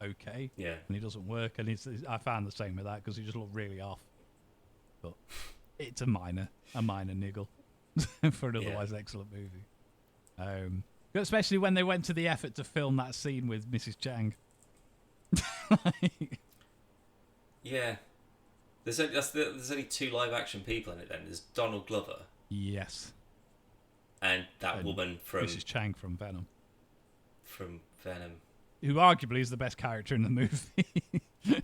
okay. Yeah. And it doesn't work. And I found the same with that because it just looked really off. But it's a minor niggle for an otherwise excellent movie. Especially when they went to the effort to film that scene with Mrs. Chang. Yeah. There's only 2 live action people in it then. There's Donald Glover. Yes. And that woman from... Mrs. Chang from Venom. From Venom. Who arguably is the best character in the movie.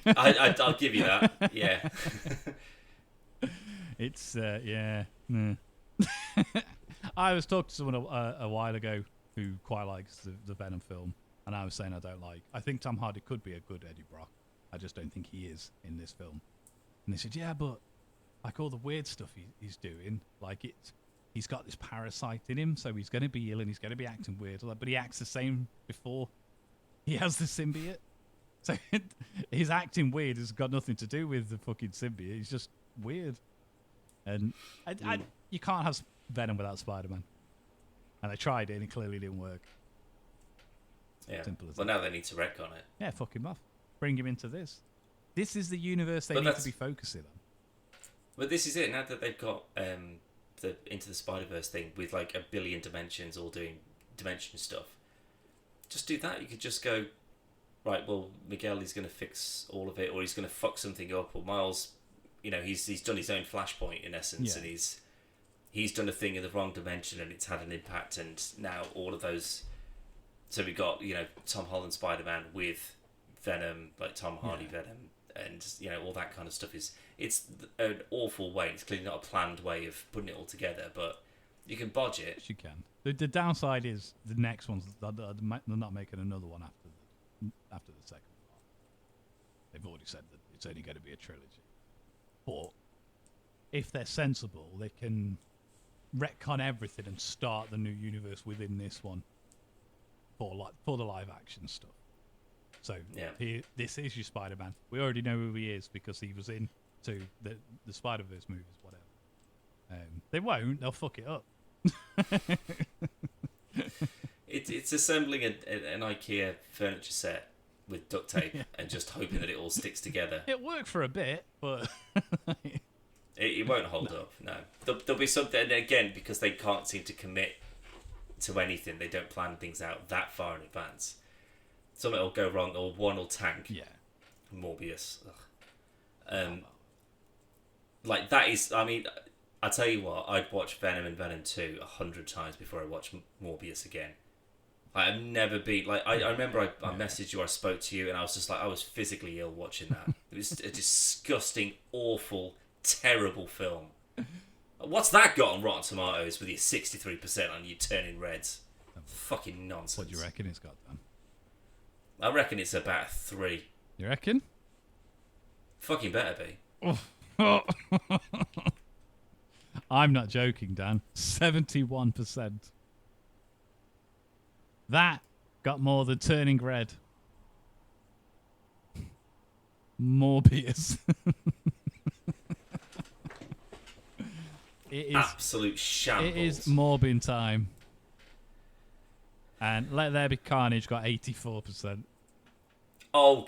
I'll give you that. Yeah. It's, yeah. I was talking to someone a while ago who quite likes the Venom film, and I was saying I think Tom Hardy could be a good Eddie Brock. I just don't think he is in this film. And they said, yeah, but like all the weird stuff he's doing, like he's got this parasite in him, so he's going to be ill and he's going to be acting weird. But he acts the same before he has the symbiote. So his acting weird has got nothing to do with the fucking symbiote. He's just weird. And you can't have Venom without Spider-Man. And they tried it and it clearly didn't work. Yeah. Simple as well, that. now they need to wreck on it. Yeah, fuck him off. Bring him into this. This is the universe they need to be focusing on. But this is it. Now that they've got the Into the Spider-Verse thing with like 1 billion dimensions all doing dimension stuff, just do that. You could just go, right, well, Miguel is going to fix all of it, or he's going to fuck something up, or Miles, you know, he's done his own flashpoint in essence, and he's done a thing in the wrong dimension and it's had an impact, and now all of those... So we got, you know, Tom Holland Spider-Man with Venom, like Tom Hardy Venom, and, you know, all that kind of stuff it's an awful way. It's clearly not a planned way of putting it all together, but you can bodge it. Yes, you can. The downside is the next one's they're not making another one after the second part. They've already said that it's only going to be a trilogy. But if they're sensible, they can retcon everything and start the new universe within this one for the live action stuff. So this is your Spider-Man. We already know who he is because he was in the Spider-Verse movies, whatever. They won't. They'll fuck it up. It's assembling an IKEA furniture set with duct tape and just hoping that it all sticks together. It worked for a bit, but it won't hold up. No, there'll be something. And again, because they can't seem to commit to anything, they don't plan things out that far in advance. Something will go wrong, or one will tank. Yeah. Morbius. Like that is. I mean, I tell you what, I'd watch Venom and Venom 2 100 times before I watch Morbius again. I've never been like I remember I messaged you, I spoke to you, and I was just like I was physically ill watching that. It was a disgusting, awful, terrible film. What's that got on Rotten Tomatoes with your 63% on you turning reds? Fucking nonsense. What do you reckon it's got then? I reckon it's about a 3. You reckon? Fucking better be. I'm not joking, Dan. 71%. That got more than Turning Red. Morbius. It is absolute shambles. It is Morbin time. And Let There Be Carnage got 84%. Oh,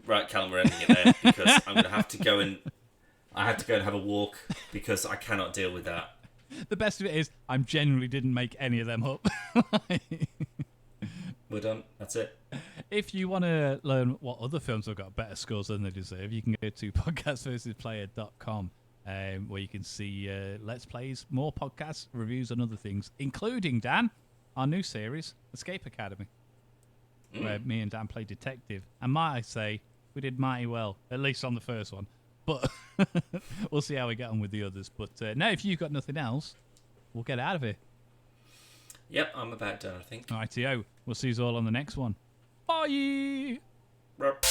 right, Callum, we're ending it there because I'm going to have to go and have a walk because I cannot deal with that. The best of it is I genuinely didn't make any of them up. We're done. That's it. If you want to learn what other films have got better scores than they deserve, you can go to podcastversusplayer.com, where you can see Let's Plays, more podcasts, reviews, and other things, including, Dan, our new series, Escape Academy, where me and Dan play detective. And might I say, we did mighty well, at least on the first one. But we'll see how we get on with the others. But now, if you've got nothing else, we'll get out of here. Yep, I'm about done, I think. Rightio. We'll see you all on the next one. Bye! Rup.